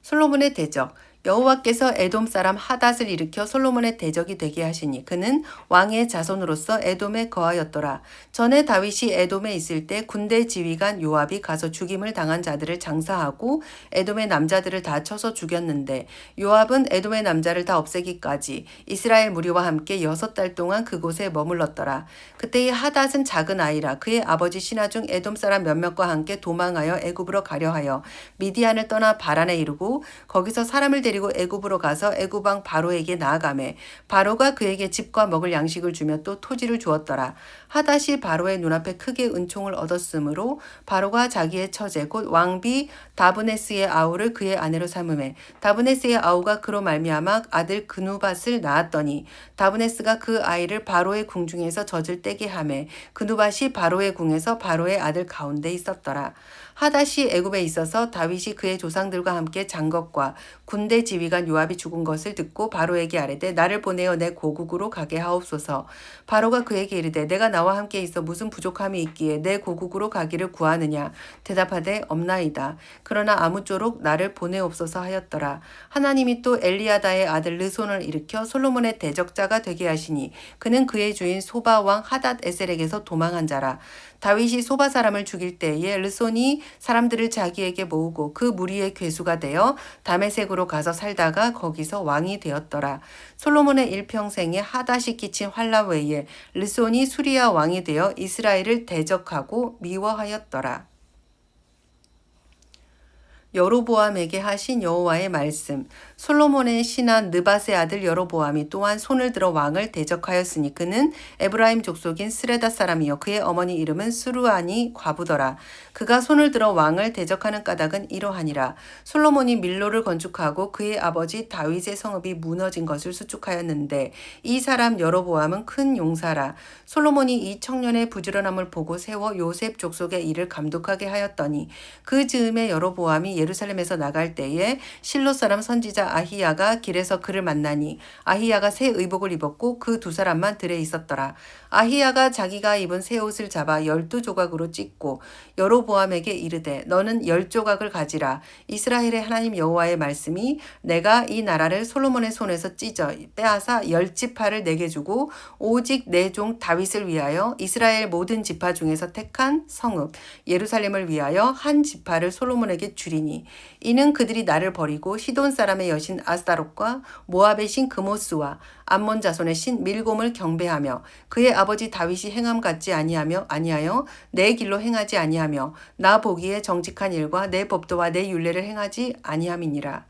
솔로몬의 대적. 여호와께서 에돔 사람 하닷을 일으켜 솔로몬의 대적이 되게 하시니 그는 왕의 자손으로서 에돔에 거하였더라. 전에 다윗이 에돔에 있을 때 군대 지휘관 요압이 가서 죽임을 당한 자들을 장사하고 에돔의 남자들을 다 쳐서 죽였는데 요압은 에돔의 남자를 다 없애기까지 이스라엘 무리와 함께 6달 동안 그곳에 머물렀더라. 그때 이 하닷은 작은 아이라 그의 아버지 신하 중 에돔 사람 몇몇과 함께 도망하여 애굽으로 가려 하여 미디안을 떠나 바란에 이르고 거기서 사람을 데리고 애굽으로 가서 애굽 왕 바로에게 나아가매 바로가 그에게 집과 먹을 양식을 주며 또 토지를 주었더라. 하닷이 바로의 눈앞에 크게 은총을 얻었으므로 바로가 자기의 처제 곧 왕비 다브네스의 아우를 그의 아내로 삼으매 다브네스의 아우가 그로 말미암아 아들 그누밧을 낳았더니 다브네스가 그 아이를 바로의 궁중에서 젖을 떼게 하매 그누밧이 바로의 궁에서 바로의 아들 가운데 있었더라. 하닷이 애굽에 있어서 다윗이 그의 조상들과 함께 장것과 군대 지휘관 요압이 죽은 것을 듣고 바로에게 아뢰되 나를 보내어 내 고국으로 가게 하옵소서. 바로가 그에게 이르되 내가 나와 함께 있어 무슨 부족함이 있기에 내 고국으로 가기를 구하느냐. 대답하되 없나이다. 그러나 아무쪼록 나를 보내옵소서 하였더라. 하나님이 또 엘리야다의 아들 르손을 일으켜 솔로몬의 대적자가 되게 하시니 그는 그의 주인 소바 왕 하닷 에셀에게서 도망한 자라. 다윗이 소바 사람을 죽일 때에 르손이 사람들을 자기에게 모으고 그 무리의 괴수가 되어 다메섹으로 가서 살다가 거기서 왕이 되었더라. 솔로몬의 일평생에 하닷이 끼친 환란 외에 르손이 수리아 왕이 되어 이스라엘을 대적하고 미워하였더라. 여로보암에게 하신 여호와의 말씀. 솔로몬의 신하 느밧의 아들 여로보암이 또한 손을 들어 왕을 대적하였으니 그는 에브라임 족속인 스레다 사람이요 그의 어머니 이름은 스루아니 과부더라. 그가 손을 들어 왕을 대적하는 까닭은 이러하니라. 솔로몬이 밀로를 건축하고 그의 아버지 다윗의 성읍이 무너진 것을 수축하였는데 이 사람 여로보암은 큰 용사라. 솔로몬이 이 청년의 부지런함을 보고 세워 요셉 족속의 일을 감독하게 하였더니 그 즈음에 여로보암이 예루살렘에서 나갈 때에 실로 사람 선지자 아히야가 길에서 그를 만나니 아히야가 새 의복을 입었고 그 두 사람만 들에 있었더라. 아히야가 자기가 입은 새 옷을 잡아 12조각으로 찢고 여로보암에게 이르되 너는 10조각을 가지라. 이스라엘의 하나님 여호와의 말씀이 내가 이 나라를 솔로몬의 손에서 찢어 빼앗아 10지파를 내게 주고 오직 내 종 다윗을 위하여 이스라엘 모든 지파 중에서 택한 성읍 예루살렘을 위하여 한 지파를 솔로몬에게 주리니 이는 그들이 나를 버리고 시돈 사람의 여신 아스타롯과 모압의 신 그모스와 암몬 자손의 신 밀곰을 경배하며 그의 아버지 다윗이 행함 같지 아니하여 내 길로 행하지 아니하며 나 보기에 정직한 일과 내 법도와 내 율례를 행하지 아니함이니라.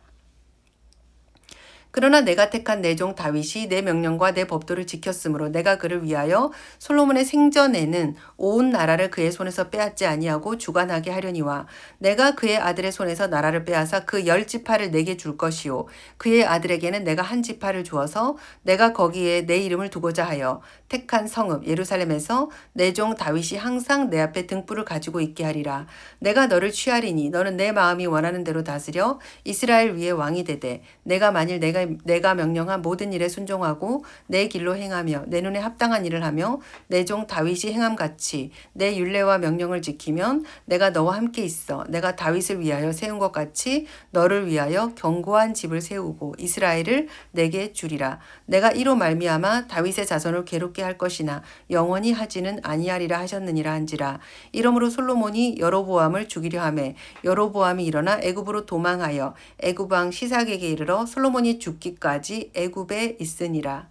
그러나 내가 택한 내 종 다윗이 내 명령과 내 법도를 지켰으므로 내가 그를 위하여 솔로몬의 생전에는 온 나라를 그의 손에서 빼앗지 아니하고 주관하게 하려니와 내가 그의 아들의 손에서 나라를 빼앗아 그 10지파를 내게 줄 것이요 그의 아들에게는 내가 한 지파를 주어서 내가 거기에 내 이름을 두고자 하여 택한 성읍 예루살렘에서 내 종 다윗이 항상 내 앞에 등불을 가지고 있게 하리라. 내가 너를 취하리니 너는 내 마음이 원하는 대로 다스려 이스라엘 위에 왕이 되되 내가 만일 내가 명령한 모든 일에 순종하고 내 길로 행하며 내 눈에 합당한 일을 하며 내 종 다윗이 행함같이 내 율례와 명령을 지키면 내가 너와 함께 있어 내가 다윗을 위하여 세운 것 같이 너를 위하여 견고한 집을 세우고 이스라엘을 내게 주리라. 내가 이로 말미암아 다윗의 자손을 괴롭게 할 것이나 영원히 하지는 아니하리라 하셨느니라 한지라. 이러므로 솔로몬이 여로보암을 죽이려 하매 여로보암이 일어나 애굽으로 도망하여 애굽 왕 시삭에게 이르러 솔로몬이 죽기까지 애굽에 있으니라.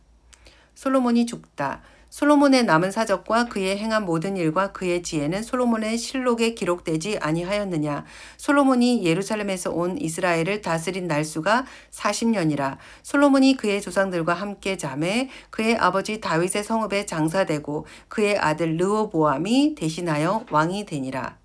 솔로몬이 죽다. 솔로몬의 남은 사적과 그의 행한 모든 일과 그의 지혜는 솔로몬의 실록에 기록되지 아니하였느냐. 솔로몬이 예루살렘에서 온 이스라엘을 다스린 날수가 40년이라. 솔로몬이 그의 조상들과 함께 자매 그의 아버지 다윗의 성읍에 장사되고 그의 아들 르호보암이 대신하여 왕이 되니라.